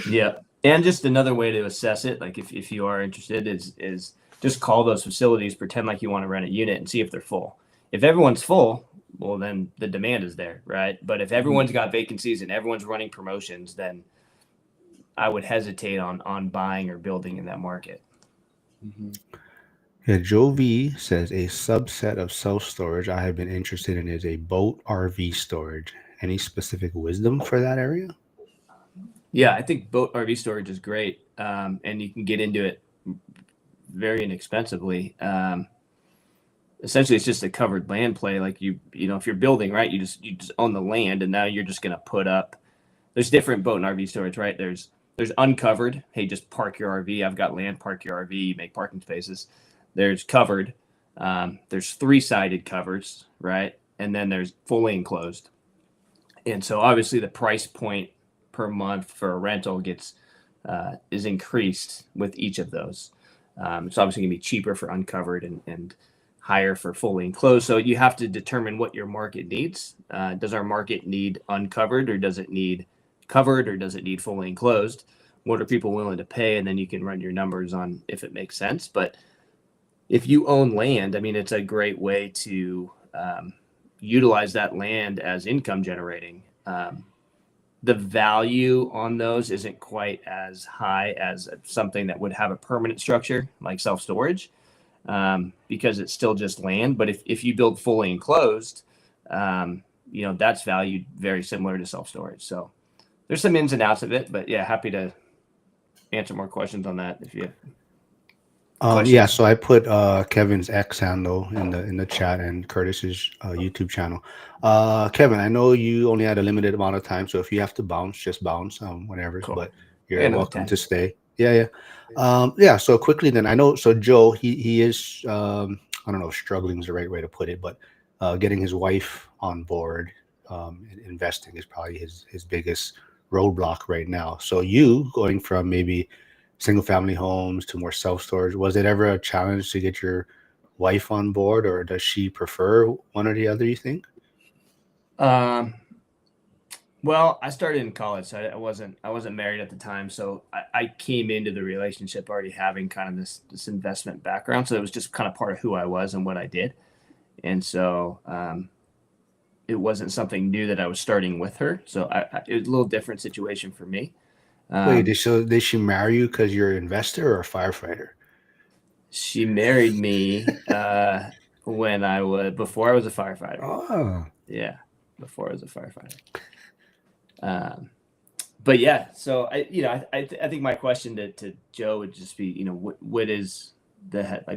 Yeah, and just another way to assess it, like if you are interested, is just call those facilities, pretend like you want to rent a unit, and see if they're full. If everyone's full, well, then the demand is there, right? But if everyone's got vacancies and everyone's running promotions, then I would hesitate on buying or building in that market. Mm-hmm. Yeah, Joe V says a subset of self-storage I have been interested in is a boat RV storage. Any specific wisdom for that area? Yeah, I think boat RV storage is great, and you can get into it very inexpensively. Essentially, it's just a covered land play. Like if you're building, right, you just own the land, and now you're just going to put up. There's different boat and RV storage, right? There's uncovered. Hey, just park your RV. I've got land. Park your RV. Make parking spaces. There's covered. There's 3-sided covers, right? And then there's fully enclosed. And so obviously the price point per month for a rental is increased with each of those. It's obviously going to be cheaper for uncovered and higher for fully enclosed. So you have to determine what your market needs. Does our market need uncovered, or does it need covered, or does it need fully enclosed? What are people willing to pay? And then you can run your numbers on if it makes sense. But if you own land, I mean, it's a great way to utilize that land as income generating. The value on those isn't quite as high as something that would have a permanent structure like self-storage, because it's still just land. But if you build fully enclosed, that's valued very similar to self-storage. So there's some ins and outs of it, but yeah, happy to answer more questions on that if you have questions. Yeah, so I put Kevin's X handle in the chat and Curtis's YouTube channel. Kevin, I know you only had a limited amount of time, so if you have to bounce, just bounce whenever. Cool. But you're Yeah, no, welcome 10. to stay. Yeah. So quickly then, I know. So Joe, he is I don't know if struggling is the right way to put it, but getting his wife on board investing is probably his biggest roadblock right now. So you going from maybe single family homes to more self-storage, was it ever a challenge to get your wife on board, or does she prefer one or the other, you think? Well, I started in college, so I wasn't married at the time. So I came into the relationship already having kind of this investment background. So it was just kind of part of who I was and what I did. And so it wasn't something new that I was starting with her. So it was a little different situation for me. Wait, did she marry you because you're an investor or a firefighter? She married me before I was a firefighter. Oh, Yeah, before I was a firefighter. But yeah, so I think my question to Joe would just be, what is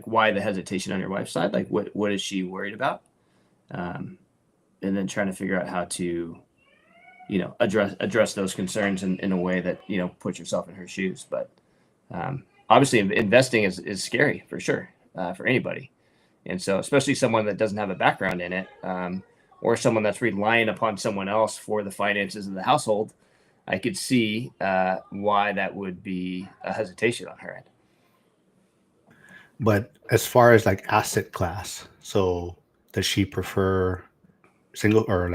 why the hesitation on your wife's side? Like, what is she worried about? And then trying to figure out how to, address those concerns in a way that, puts yourself in her shoes. But obviously investing is scary for sure, for anybody. And so, especially someone that doesn't have a background in it, or someone that's relying upon someone else for the finances of the household, I could see why that would be a hesitation on her end. but as far as like asset class, so does she prefer single or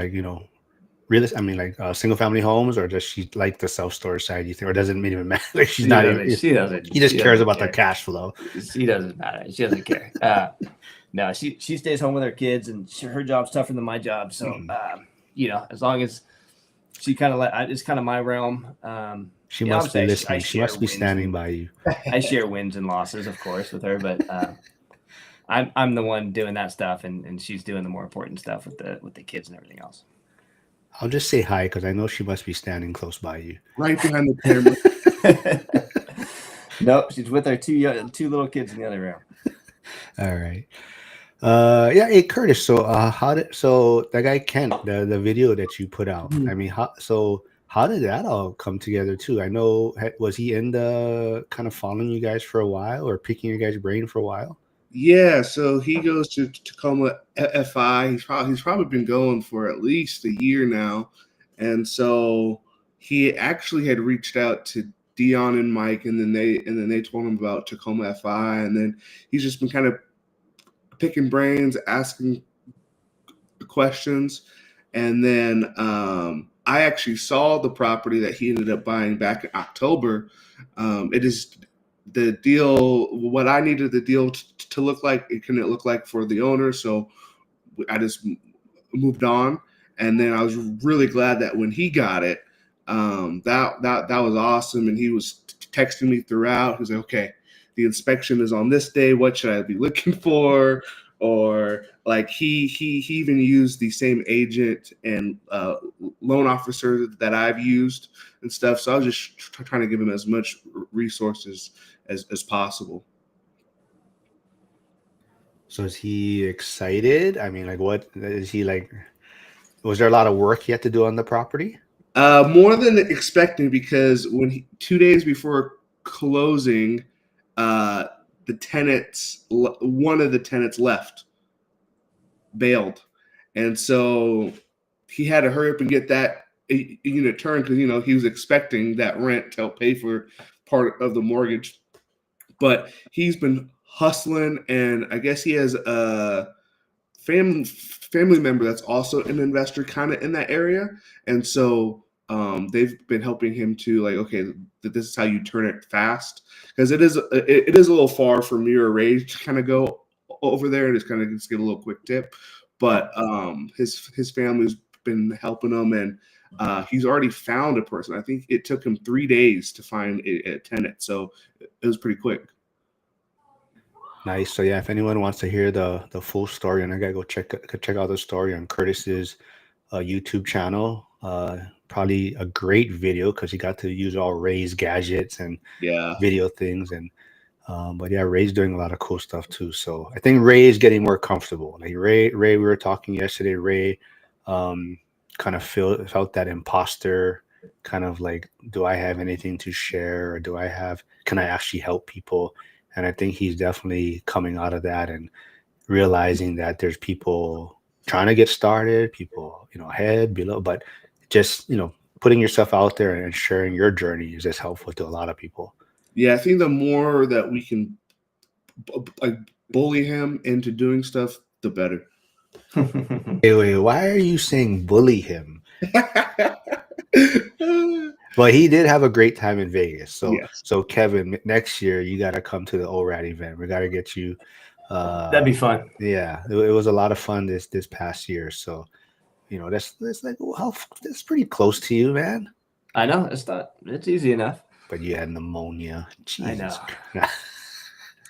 single family homes, or does she like the self-storage side, you think, or doesn't even matter? Like She doesn't. He just cares about the cash flow. She doesn't matter. She doesn't care. No, she stays home with her kids, and her job's tougher than my job. So, as long as she kind of it's kind of my realm. She must be listening. She must be standing by you. I share wins and losses, of course, with her, but I'm the one doing that stuff, and she's doing the more important stuff with the kids and everything else. I'll just say hi because I know she must be standing close by you. Right behind the camera. Nope, she's with her two little kids in the other room. All right. Hey Curtis. So that guy Kent, the video that you put out. Mhm. I mean, how did that all come together too? I know, was he in the kind of following you guys for a while or picking your guys' brain for a while? Yeah, so he goes to Tacoma FI. He's probably been going for at least a year now, and so he actually had reached out to Dion and Mike, and then they told him about Tacoma FI, and then he's just been kind of picking brains, asking questions, and then I actually saw the property that he ended up buying back in October. It is the deal, what I needed the deal to look like. It couldn't look like for the owner, so I just moved on. And then I was really glad that when he got it, that was awesome. And he was texting me throughout. He was like, "Okay, the inspection is on this day. What should I be looking for?" Or like he even used the same agent and loan officer that I've used and stuff. So I was just trying to give him as much resources as possible. So is he excited? I mean, like, what is he like? Was there a lot of work he had to do on the property? More than expecting, because 2 days before closing, one of the tenants bailed, and so he had to hurry up and get that unit turned because he was expecting that rent to help pay for part of the mortgage. But he's been hustling, and I guess he has a family member that's also an investor kind of in that area, and so they've been helping him to like, okay, this is how you turn it fast, because it is a little far for me or Ray to kind of go over there and just get a little quick tip, but his family's been helping him, and he's already found a person. I think it took him 3 days to find a tenant, so it was pretty quick. Nice. So yeah, if anyone wants to hear the full story, and I gotta go check out the story on Curtis's YouTube channel. Probably a great video because he got to use all Ray's gadgets and Yeah. video things, and but yeah, Ray's doing a lot of cool stuff too. So I think Ray is getting more comfortable. Like Ray, we were talking yesterday. Ray kind of felt that imposter, kind of like, do I have anything to share, or can I actually help people? And I think he's definitely coming out of that and realizing that there's people trying to get started, people, ahead, below, but just, putting yourself out there and sharing your journey is just helpful to a lot of people. Yeah, I think the more that we can like bully him into doing stuff, the better. Wait, why are you saying bully him? Well, he did have a great time in Vegas. So, yes. So Kevin, next year you got to come to the ORAD event. We got to get you. That'd be fun. Yeah, it was a lot of fun this past year. So, that's like, that's pretty close to you, man. I know it's easy enough. But you had pneumonia. Jesus. I know.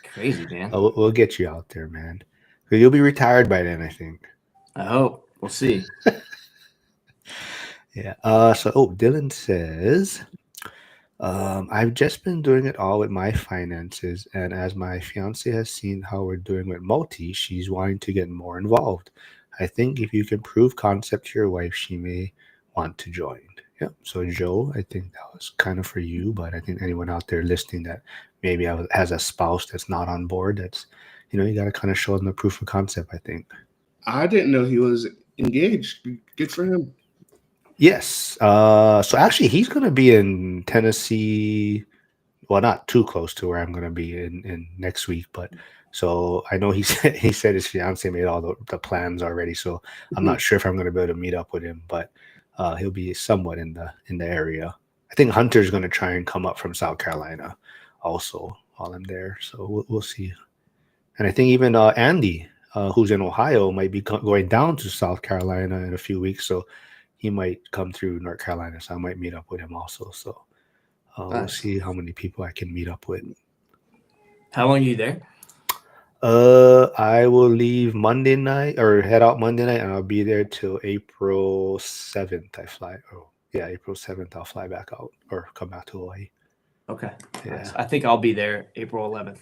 Crazy, man. We'll get you out there, man. You'll be retired by then, I think. I hope. We'll see. Yeah. Dylan says, I've just been doing it all with my finances, and as my fiance has seen how we're doing with multi, she's wanting to get more involved. I think if you can prove concept to your wife, she may want to join. Yeah. So Joe, I think that was kind of for you, but I think anyone out there listening that maybe has a spouse that's not on board, that's, you got to kind of show them the proof of concept, I think. I didn't know he was engaged. Good for him. Yes. So actually, he's going to be in Tennessee. Well, not too close to where I'm going to be in next week, but so I know he said his fiance made all the plans already. So I'm not sure if I'm going to be able to meet up with him, but he'll be somewhat in the area. I think Hunter's going to try and come up from South Carolina also while I'm there. So we'll see. And I think even Andy, who's in Ohio, might be going down to South Carolina in a few weeks. So he might come through North Carolina, so I might meet up with him also. So we'll see how many people I can meet up with. How long are you there? I will leave Monday night or head out Monday night, and I'll be there till April 7th. April 7th. I'll fly back out or come back to Hawaii. Okay. Yeah. Nice. I think I'll be there April 11th.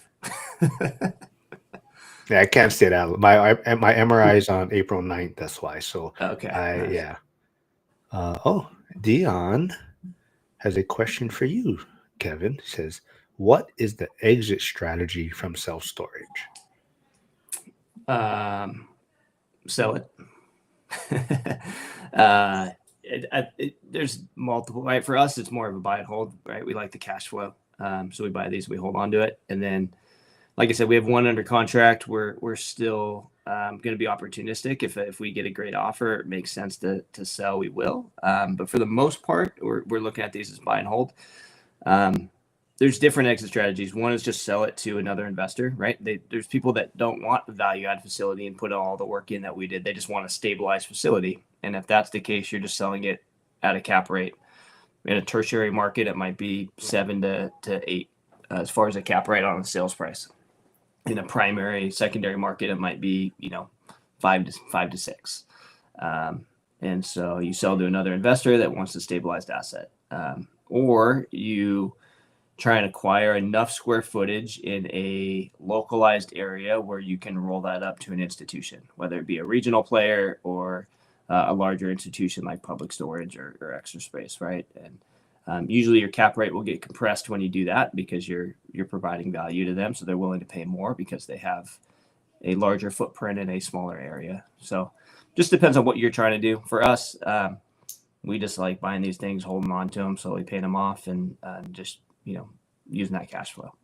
Yeah, I can't say that. My MRI is on April 9th. That's why. So okay. Nice. Yeah. Dion has a question for you, Kevin. He says, what is the exit strategy from self-storage? Sell it. There's multiple, right? For us, it's more of a buy and hold, right? We like the cash flow. So we buy these, we hold on to it. And then, like I said, we have one under contract. We're still going to be opportunistic. If we get a great offer, it makes sense to sell, we will. But for the most part, we're looking at these as buy and hold. There's different exit strategies. One is just sell it to another investor, right? There's people that don't want a value add facility and put all the work in that we did. They just want a stabilized facility. And if that's the case, you're just selling it at a cap rate. In a tertiary market, it might be 7 to 8 as far as a cap rate on a sales price. In a primary, secondary market, it might be 5 to 6. And so you sell to another investor that wants a stabilized asset, or you try and acquire enough square footage in a localized area where you can roll that up to an institution, whether it be a regional player or a larger institution like Public Storage or Extra Space, right? And usually your cap rate will get compressed when you do that because you're providing value to them, so they're willing to pay more because they have a larger footprint in a smaller area. So just depends on what you're trying to do. For us, we just like buying these things, holding on to them, slowly paying them off, and just using that cash flow.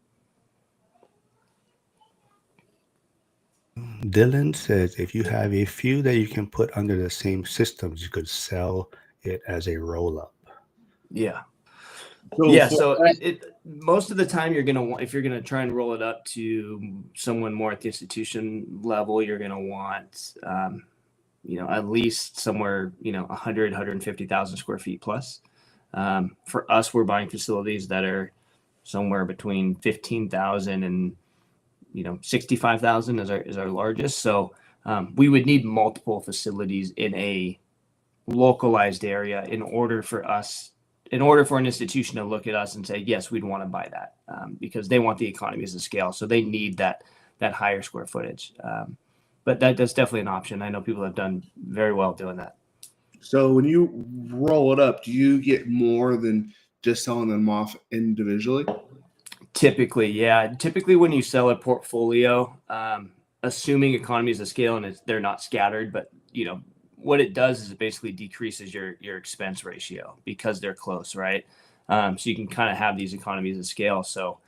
Dylan says if you have a few that you can put under the same systems, you could sell it as a roll up. Yeah. So Yeah, for so us- it most of the time you're gonna want, if you're gonna try and roll it up to someone more at the institution level, you're gonna want at least somewhere 150,000 square feet plus. For us, we're buying facilities that are somewhere between 15,000 and 65,000 is our largest. So we would need multiple facilities in a localized area in order for an institution to look at us and say, yes, we'd want to buy that, because they want the economies of scale. So they need that higher square footage. But that's definitely an option. I know people have done very well doing that. So when you roll it up, do you get more than just selling them off individually? Typically, yeah. Typically, when you sell a portfolio, assuming economies of scale and they're not scattered, but what it does is it basically decreases your expense ratio because they're close, right? So you can kind of have these economies of scale. So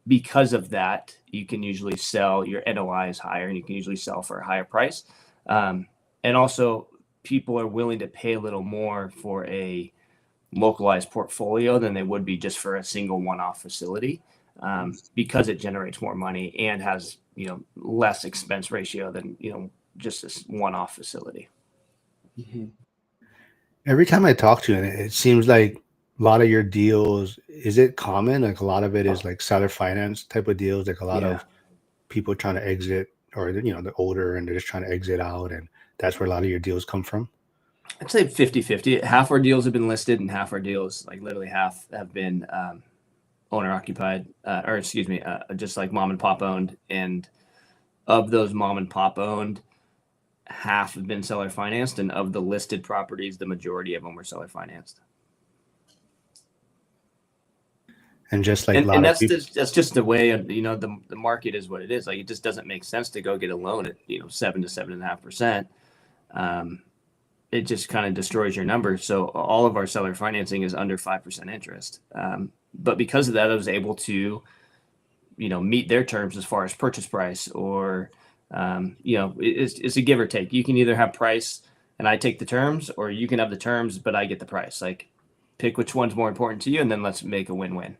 because of that, you can usually sell, your NOI is higher, and you can usually sell for a higher price. And also, people are willing to pay a little more for a localized portfolio than they would be just for a single one-off facility, because it generates more money and has less expense ratio than just this one-off facility. Mm-hmm. Every time I talk to you, and it seems like a lot of your deals, is it common? Like a lot of it is like seller finance type of deals, like a lot of people trying to exit, or they're older and they're just trying to exit out, and that's where a lot of your deals come from. I'd say 50-50. Half our deals have been listed and half our deals, like literally half, have been owner occupied, or excuse me, just like mom and pop owned. And of those mom and pop owned, half have been seller financed, and of the listed properties, the majority of them were seller financed. And just like And that's just the way the market is what it is. Like, it just doesn't make sense to go get a loan at 7 to 7.5%. It just kind of destroys your numbers. So all of our seller financing is under 5% interest. But because of that, I was able to meet their terms as far as purchase price, or it's a give or take. You can either have price and I take the terms, or you can have the terms but I get the price. Like, pick which one's more important to you, and then let's make a win-win.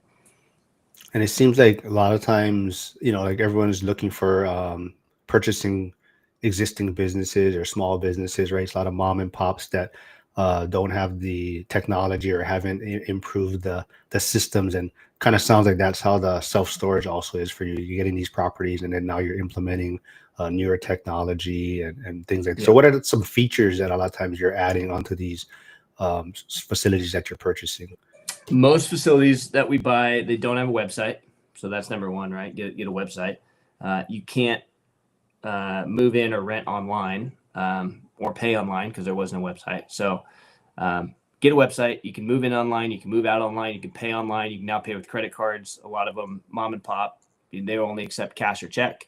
And it seems like a lot of times, like everyone's looking for purchasing existing businesses or small businesses, right? It's a lot of mom and pops that don't have the technology or haven't improved the systems, and kind of sounds like that's how the self-storage also is for you. You're getting these properties, and then now you're implementing newer technology and things like that. So what are some features that a lot of times you're adding onto these facilities that you're purchasing? Most facilities that we buy, they don't have a website. So that's number one, right? Get a website. You can't move in or rent online, or pay online, because there wasn't a website. So get a website. You can move in online. You can move out online. You can pay online. You can now pay with credit cards. A lot of them, mom and pop, they only accept cash or check.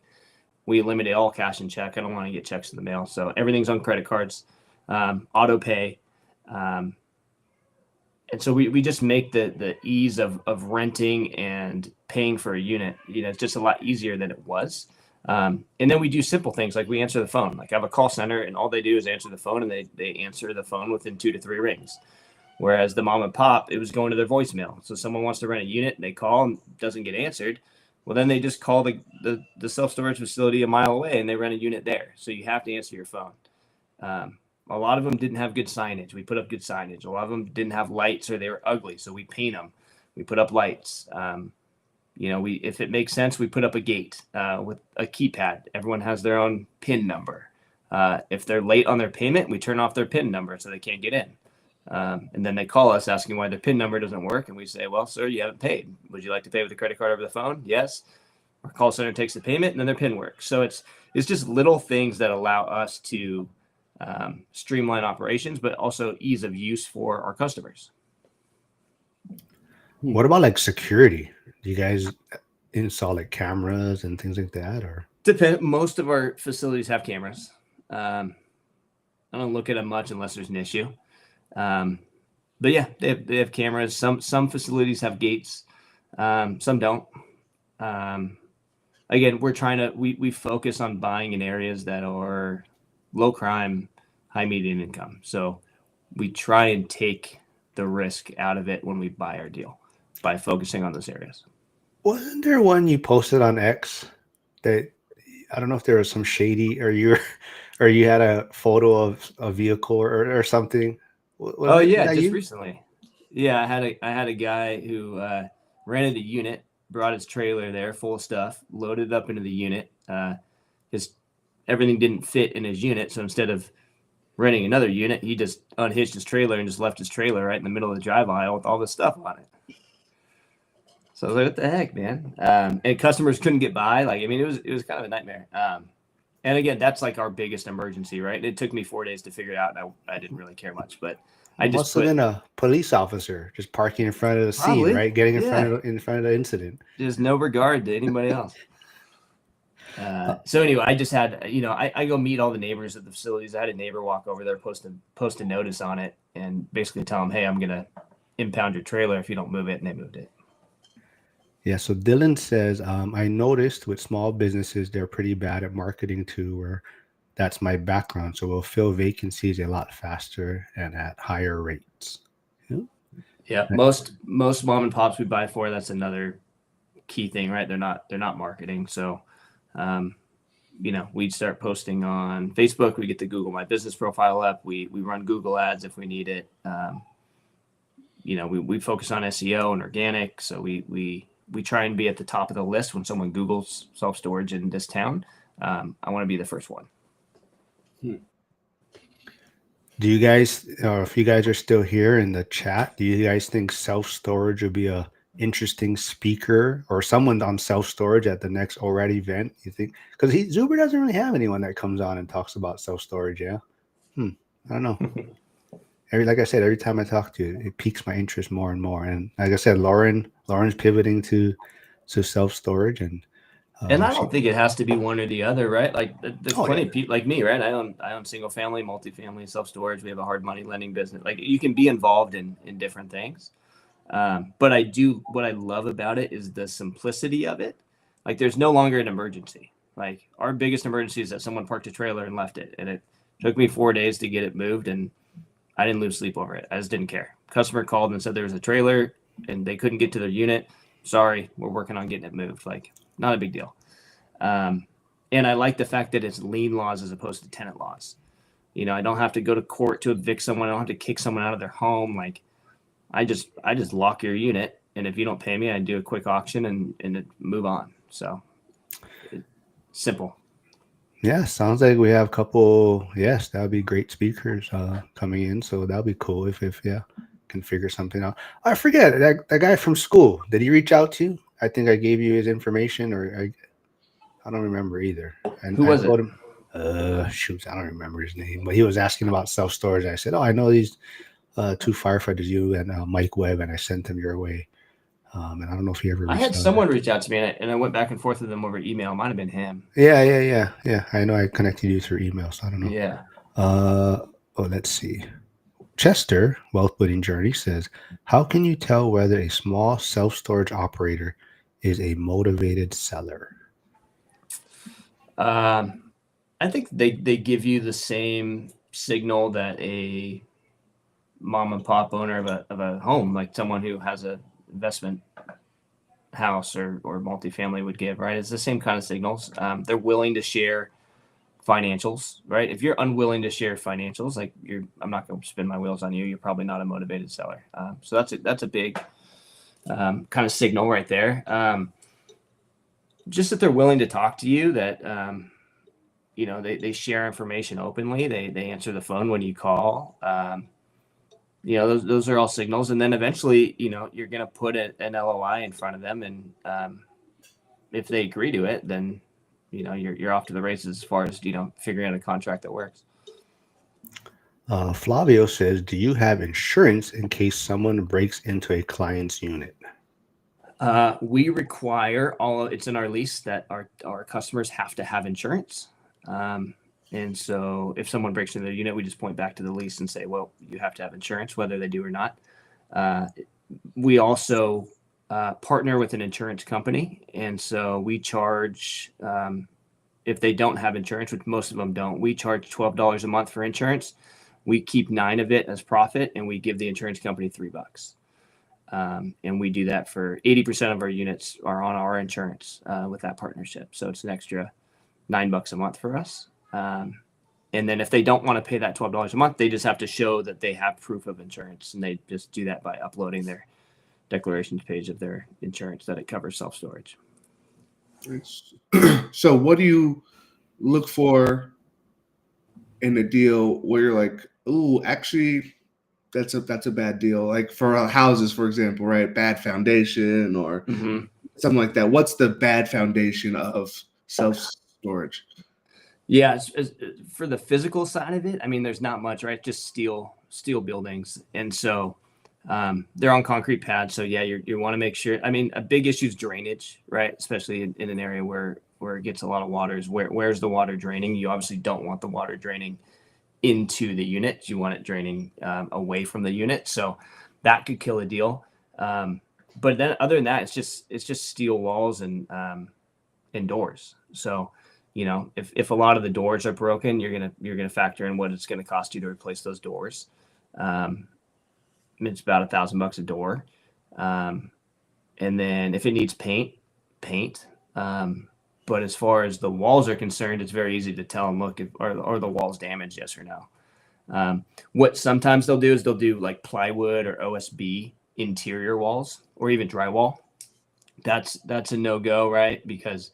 We eliminate all cash and check. I don't want to get checks in the mail. So everything's on credit cards, auto pay. And so we just make the ease of renting and paying for a unit, it's just a lot easier than it was. And then we do simple things like we answer the phone. Like, I have a call center, and all they do is answer the phone, and they answer the phone within 2 to 3 rings. Whereas the mom and pop, it was going to their voicemail. So someone wants to rent a unit, and they call and doesn't get answered. Well, then they just call the self-storage facility a mile away, and they rent a unit there. So you have to answer your phone. A lot of them didn't have good signage. We put up good signage. A lot of them didn't have lights, or they were ugly. So we paint them. We put up lights. If it makes sense, we put up a gate with a keypad. Everyone has their own PIN number. If they're late on their payment, we turn off their PIN number so they can't get in. And then they call us asking why their PIN number doesn't work. And we say, well, sir, you haven't paid. Would you like to pay with a credit card over the phone? Yes. Our call center takes the payment, and then their PIN works. So it's just little things that allow us to streamline operations, but also ease of use for our customers. What about like security? Do you guys install like cameras and things like that, or? Most of our facilities have cameras. don't look at them much unless there's an issue. But yeah, they have cameras. Some facilities have gates. Some don't. Again, we focus on buying in areas that are low crime, high median income. So we try and take the risk out of it when we buy our deal by focusing on those areas. Wasn't there one you posted on X that I don't know if there was some shady or you had a photo of a vehicle or something? Oh yeah, just you? recently. Yeah, I had a guy who rented a unit, brought his trailer there full of stuff, loaded it up into the unit. His everything didn't fit in his unit, so instead of renting another unit, he just unhitched his trailer and just left his trailer right in the middle of the drive aisle with all this stuff on it. So I was like, what the heck, man? And customers couldn't get by. Like, I mean, it was kind of a nightmare. And again, that's like our biggest emergency, right? It took me 4 days to figure it out, and I didn't really care much. But I just must have been a police officer just parking in front of the Probably, scene, right? Getting in yeah. front of the incident. Just no regard to anybody else. So anyway, I just had, I go meet all the neighbors at the facilities. I had a neighbor walk over there, post a notice on it, and basically tell them, hey, I'm gonna impound your trailer if you don't move it, and they moved it. Yeah, so Dylan says, I noticed with small businesses, they're pretty bad at marketing too, where that's my background. So we'll fill vacancies a lot faster and at higher rates. Yeah, most mom and pops we buy for, that's another key thing, right? They're not marketing. So, we'd start posting on Facebook. We get the Google My Business profile up. We run Google ads if we need it. We focus on SEO and organic. So we try and be at the top of the list when someone Googles self-storage in this town. I want to be the first one. Do you guys, or if you guys are still here in the chat, do you guys think self-storage would be a interesting speaker or someone on self-storage at the next ORAD event? You think? Because Zuber doesn't really have anyone that comes on and talks about self-storage. Yeah. I don't know. Like I said, every time I talk to you, it piques my interest more and more. And like I said, Lauren's pivoting to self-storage, and I don't think it has to be one or the other, right? Like there's plenty of people like me, right? I own single family, multifamily, self-storage. We have a hard money lending business. Like you can be involved in different things. But what I love about it is the simplicity of it. Like there's no longer an emergency. Like our biggest emergency is that someone parked a trailer and left it. And it took me 4 days to get it moved, and I didn't lose sleep over it. I just didn't care. Customer called and said there was a trailer and they couldn't get to their unit. Sorry, we're working on getting it moved. Like not a big deal. And I like the fact that it's lien laws as opposed to tenant laws. I don't have to go to court to evict someone. I don't have to kick someone out of their home. Like I just lock your unit, and if you don't pay me, I do a quick auction and move on. So simple. Yeah, sounds like we have a couple. Yes, that would be great speakers coming in. So that'll be cool if can figure something out. I forget that guy from school. Did he reach out to you? I think I gave you his information, or I don't remember either. And who was I told it? him, shoot, I don't remember his name, but he was asking about self-storage. I said, I know these two firefighters, you and Mike Webb, and I sent them your way. And I don't know if he ever. I had someone reach out to me, and I went back and forth with them over email. It might have been him. Yeah. I know I connected you through email, so I don't know. Yeah. Let's see. Chester, Wealth Building Journey, says, how can you tell whether a small self-storage operator is a motivated seller? I think they give you the same signal that a mom and pop owner of a home, like someone who has a investment house or multifamily would give, right? It's the same kind of signals. They're willing to share financials, right? If you're unwilling to share financials, like I'm not going to spin my wheels on you. You're probably not a motivated seller. So that's a big kind of signal right there. Just that they're willing to talk to you, that they share information openly. They answer the phone when you call. Those are all signals. And then eventually, you're going to put an LOI in front of them, and if they agree to it, then you're off to the races as far as figuring out a contract that works. Flavio says, do you have insurance in case someone breaks into a client's unit? We require it's in our lease that our customers have to have insurance. And And so if someone breaks into their unit, we just point back to the lease and say, well, you have to have insurance, whether they do or not. We also partner with an insurance company. And so we charge, if they don't have insurance, which most of them don't, we charge $12 a month for insurance. We keep 9 of it as profit, and we give the insurance company $3. And we do that for 80% of our units are on our insurance with that partnership. So it's an extra $9 a month for us. And then if they don't want to pay that $12 a month, they just have to show that they have proof of insurance. And they just do that by uploading their declarations page of their insurance that it covers self-storage. So what do you look for in a deal where you're like, oh, actually, that's a bad deal? Like for houses, for example, right? Bad foundation or something like that. What's the bad foundation of self-storage? Yeah, for the physical side of it, I mean, there's not much, right? Just steel buildings, and so they're on concrete pads. So yeah, you want to make sure. I mean, a big issue is drainage, right? Especially in an area where it gets a lot of water. Is where's the water draining? You obviously don't want the water draining into the unit. You want it draining away from the unit. So that could kill a deal. But then other than that, it's just steel walls and doors. So if a lot of the doors are broken, you're gonna factor in what it's gonna cost you to replace those doors. It's about $1,000 a door. And then if it needs paint. But as far as the walls are concerned, it's very easy to tell and look are the walls damaged, yes or no. What sometimes they'll do is they'll do like plywood or OSB interior walls or even drywall. That's a no-go, right? Because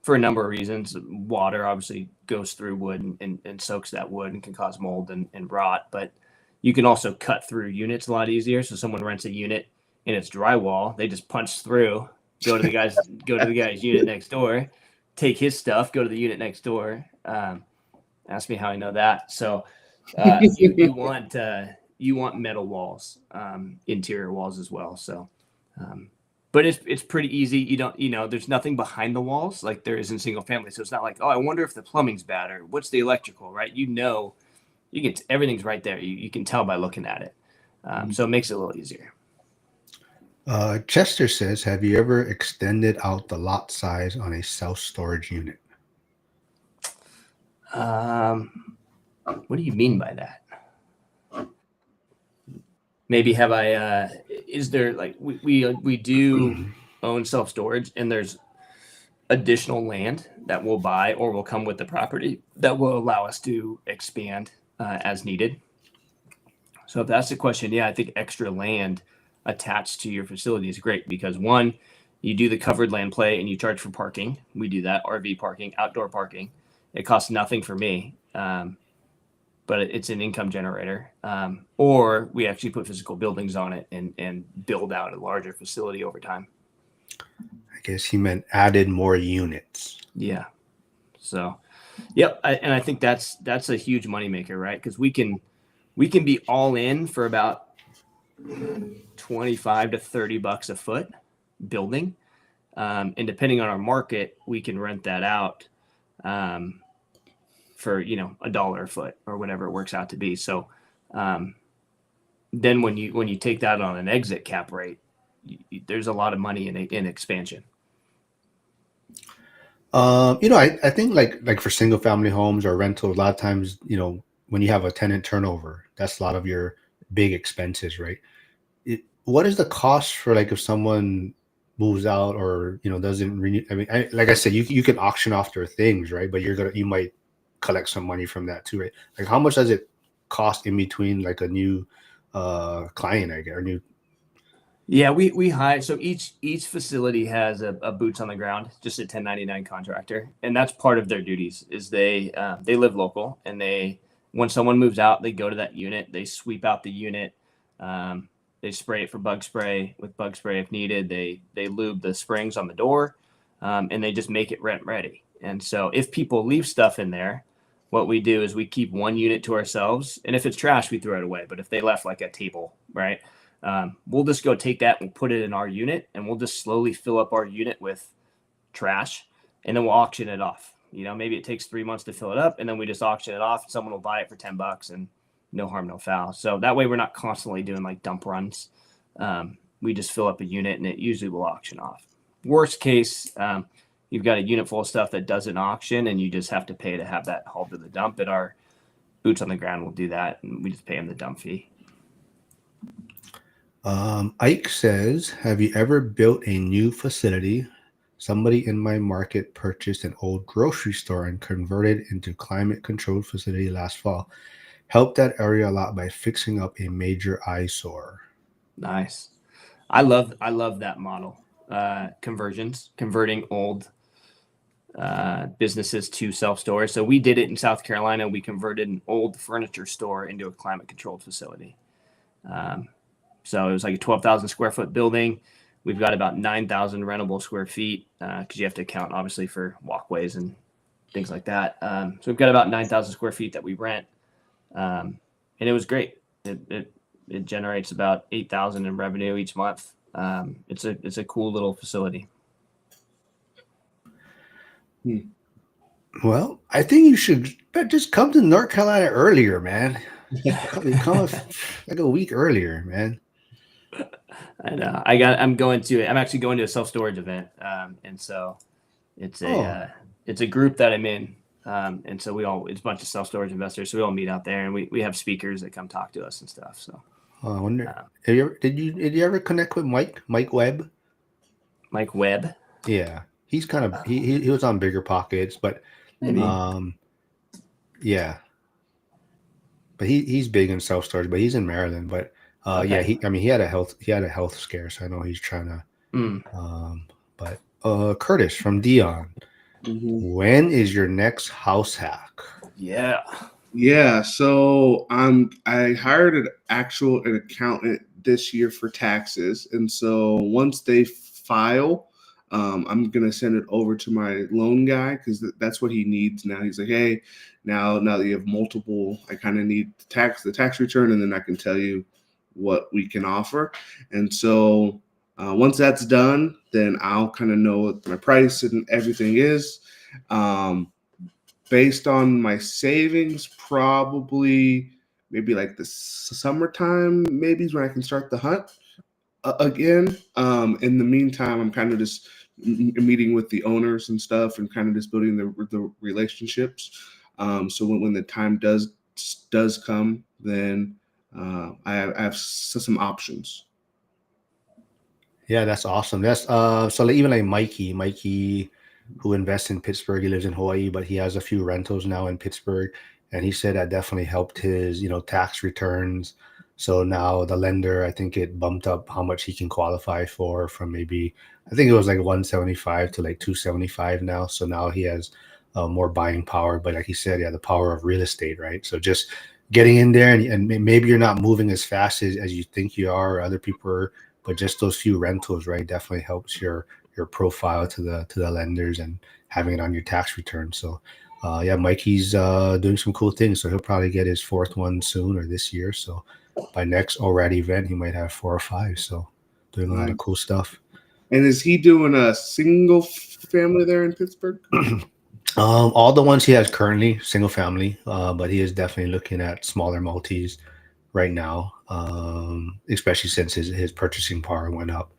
for a number of reasons, water obviously goes through wood and soaks that wood and can cause mold and rot. But you can also cut through units a lot easier. So someone rents a unit and it's drywall, they just punch through, go to the guy's unit next door, take his stuff, go to the unit next door. Ask me how I know that. So you want metal walls, interior walls as well. So. But it's pretty easy. You don't, there's nothing behind the walls like there is in single family. So it's not like, oh, I wonder if the plumbing's bad or what's the electrical, right? Everything's right there. You can tell by looking at it. So it makes it a little easier. Chester says, have you ever extended out the lot size on a self-storage unit? What do you mean by that? Maybe have I, is there like, we do own self-storage and there's additional land that we'll buy or will come with the property that will allow us to expand as needed. So if that's the question, yeah, I think extra land attached to your facility is great because one, you do the covered land play and you charge for parking. We do that, RV parking, outdoor parking. It costs nothing for me. But it's an income generator, or we actually put physical buildings on it and build out a larger facility over time. I guess he meant added more units. Yeah. So, yep. I think that's a huge moneymaker, right? Because we can be all in for about $25 to $30 a foot building, and depending on our market, we can rent that out. For $1 a foot or whatever it works out to be. So then when you take that on an exit cap rate, there's a lot of money in expansion. I think like for single family homes or rental, a lot of times, when you have a tenant turnover, that's a lot of your big expenses, right? What is the cost for like if someone moves out or doesn't renew? I mean, like I said, you can auction off their things, right? But you might collect some money from that too, right? Like how much does it cost in between like a new client, I guess, or new? Yeah, we hire. So each facility has a boots on the ground, just a 1099 contractor, and that's part of their duties. Is they live local, and when someone moves out, they go to that unit, they sweep out the unit, they spray it for bug spray with bug spray if needed. They lube the springs on the door, and they just make it rent ready. And so if people leave stuff in there, what we do is we keep one unit to ourselves, and if it's trash, we throw it away. But if they left like a table, right? We'll just go take that and put it in our unit, and we'll just slowly fill up our unit with trash, and then we'll auction it off. Maybe it takes 3 months to fill it up, and then we just auction it off. Someone will buy it for $10, and no harm, no foul. So that way we're not constantly doing like dump runs. We just fill up a unit, and it usually will auction off. Worst case, you've got a unit full of stuff that doesn't auction, and you just have to pay to have that hauled to the dump. But our boots on the ground will do that, and we just pay them the dump fee. Ike says, have you ever built a new facility? Somebody in my market purchased an old grocery store and converted into climate-controlled facility last fall. Helped that area a lot by fixing up a major eyesore. Nice. I love that model. Converting old businesses to self-storage. So we did it in South Carolina. We converted an old furniture store into a climate-controlled facility. So it was like a 12,000 square foot building. We've got about 9,000 rentable square feet because you have to account obviously for walkways and things like that. So we've got about 9,000 square feet that we rent, and it was great. It generates about 8,000 in revenue each month. It's a cool little facility. Well, I think you should just come to North Carolina earlier, man. Come like a week earlier, man. I know. I'm actually going to a self-storage event, and so it's a group that I'm in, and so it's a bunch of self-storage investors. So we all meet out there, and we have speakers that come talk to us and stuff. So I wonder, did you ever connect with Mike Webb? Mike Webb? Yeah, he's kind of he was on Bigger Pockets, but maybe. Yeah, but he's big in self-storage, but he's in Maryland, but. Okay. Yeah, he had a health scare, so I know he's trying to. But Curtis from Dion, when is your next house hack? Yeah. So I hired an accountant this year for taxes, and so once they file, I'm gonna send it over to my loan guy because that's what he needs now. He's like, hey, now that you have multiple, I kind of need the tax return, and then I can tell you what we can offer. And so once that's done, then I'll kind of know what my price and everything is. Based on my savings, probably maybe like the summertime, maybe is when I can start the hunt again. In the meantime, I'm kind of just meeting with the owners and stuff and kind of just building the relationships. So when the time does come, then I have some options. Yeah, that's awesome. That's so even like Mikey, who invests in Pittsburgh. He lives in Hawaii, but he has a few rentals now in Pittsburgh, and he said that definitely helped his tax returns. So now the lender, I think it bumped up how much he can qualify for from maybe I think it was like 175 to like 275 now. So now he has more buying power. But like he said, yeah, the power of real estate, right? So just getting in there and maybe you're not moving as fast as you think you are or other people are, but just those few rentals, right, definitely helps your profile to the lenders and having it on your tax return. So yeah, Mikey's doing some cool things. So he'll probably get his fourth one soon or this year. So by next ORAD event, he might have 4 or 5. So doing a lot of cool stuff. And is he doing a single family there in Pittsburgh? All the ones he has currently single family, but he is definitely looking at smaller multis right now, especially since his purchasing power went up.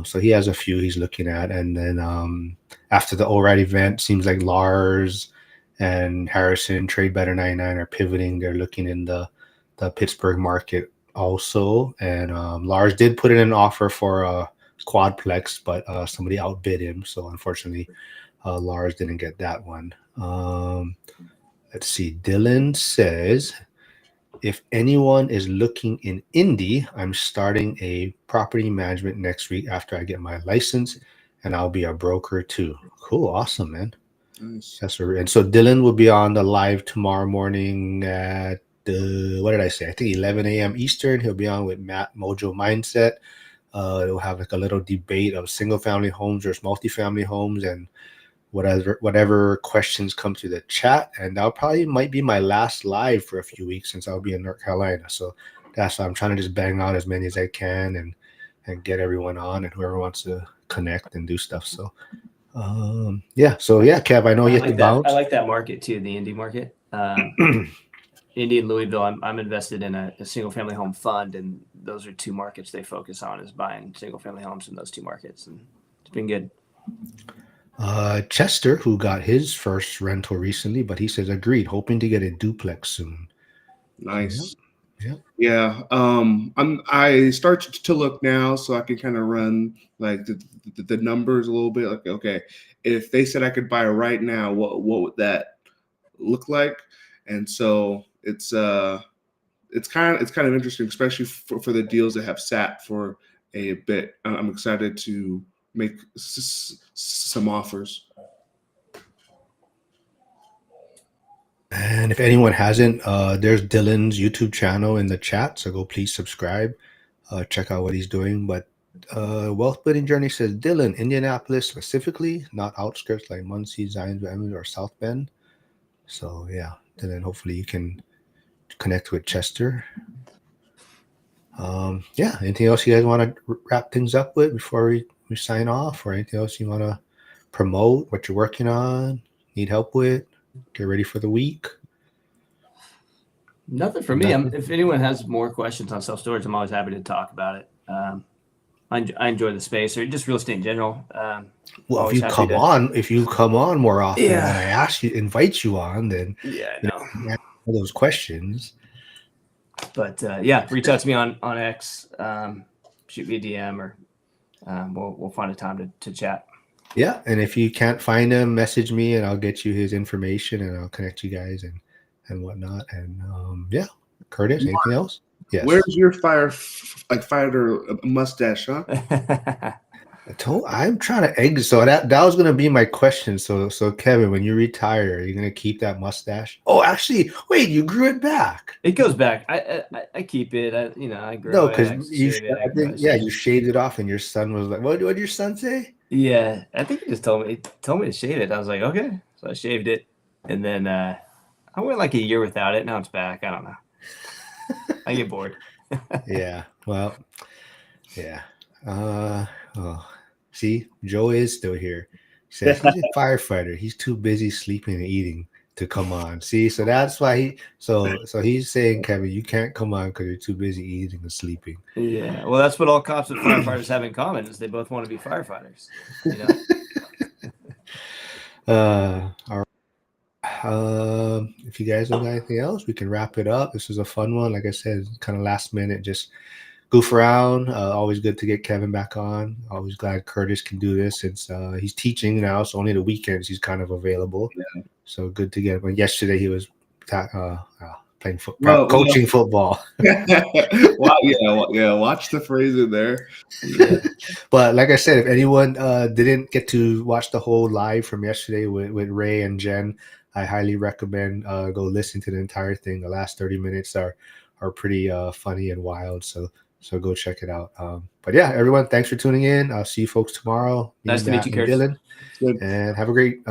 So he has a few he's looking at, and then after the ORAD event, seems like Lars and Harrison, Trade Better 99 are pivoting. They're looking in the Pittsburgh market also, and Lars did put in an offer for a quadplex, but somebody outbid him, so unfortunately. Lars didn't get that one. Let's see. Dylan says, if anyone is looking in Indy, I'm starting a property management next week after I get my license, and I'll be a broker too. Cool. Awesome, man. Nice. And so Dylan will be on the live tomorrow morning at, what did I say? I think 11 a.m. Eastern. He'll be on with Matt Mojo Mindset. We'll have like a little debate of single family homes versus multifamily homes and whatever questions come to the chat, and that probably might be my last live for a few weeks since I'll be in North Carolina. So that's why I'm trying to just bang out as many as I can and get everyone on and whoever wants to connect and do stuff. So Yeah. So yeah, Kev, I know you have to I bounce. like that market too, the Indy market. Indy and Louisville, I'm invested in a single family home fund, and those are two markets they focus on, is buying single family homes in those two markets, and it's been good. Chester, who got his first rental recently, but he says agreed, hoping to get a duplex soon. Nice. Yeah. Yeah. I start to look now, so I can kind of run like the numbers a little bit. Like, okay, if they said I could buy right now, what would that look like? And so it's kind of interesting, especially for the deals that have sat for a bit. I'm excited to make some offers. And if anyone hasn't, there's Dylan's YouTube channel in the chat, so go please subscribe. Check out what he's doing. But Wealth Building Journey says Dylan, Indianapolis specifically, not outskirts like Muncie, Zionsville, or South Bend. So yeah, Dylan, hopefully you can connect with Chester. Yeah, anything else you guys want to wrap things up with before we sign off, or anything else you want to promote, what you're working on, need help with, get ready for the week? Nothing for me. If anyone has more questions on self-storage, I'm always happy to talk about it. I enjoy the space, or just real estate in general. Well, if you come on more often, Yeah. and I invite you on, then Yeah, I know. you all those questions. But yeah, reach out to me on X, shoot me a DM, or we'll find a time to chat. Yeah, and if you can't find him, message me, and I'll get you his information, and I'll connect you guys and whatnot. And yeah, Curtis, anything else? Yes. Where's your fighter mustache, huh? I'm trying to exit. So that was going to be my question. So Kevin, when you retire, are you going to keep that mustache? Oh, actually, wait, you grew it back. It goes back. I keep it. I grow no, it. because you shaved it off, and your son was like, "What did your son say?" Yeah, I think he just told me to shave it. I was like, okay, so I shaved it, and then I went like a year without it. Now it's back. I don't know. I get bored. Yeah. Well. Yeah. Oh. See, Joe is still here. He says he's a firefighter. He's too busy sleeping and eating to come on. See, so that's why so he's saying, Kevin, you can't come on because you're too busy eating and sleeping. Yeah. Well, that's what all cops and firefighters have in common, is they both want to be firefighters. All right. If you guys don't got anything else, we can wrap it up. This was a fun one. Like I said, kind of last minute, just goof around. Always good to get Kevin back on. Always glad Curtis can do this since he's teaching now, so only the weekends he's kind of available. Yeah. So good to get him. Yesterday he was playing football, coaching football. Wow, yeah. Watch the phrase in there. Yeah. But like I said, if anyone didn't get to watch the whole live from yesterday with Ray and Jen, I highly recommend go listen to the entire thing. The last 30 minutes are pretty funny and wild. So go check it out. But yeah, everyone, thanks for tuning in. I'll see you folks tomorrow. Nice to meet you, Curtis. Dylan. And have a great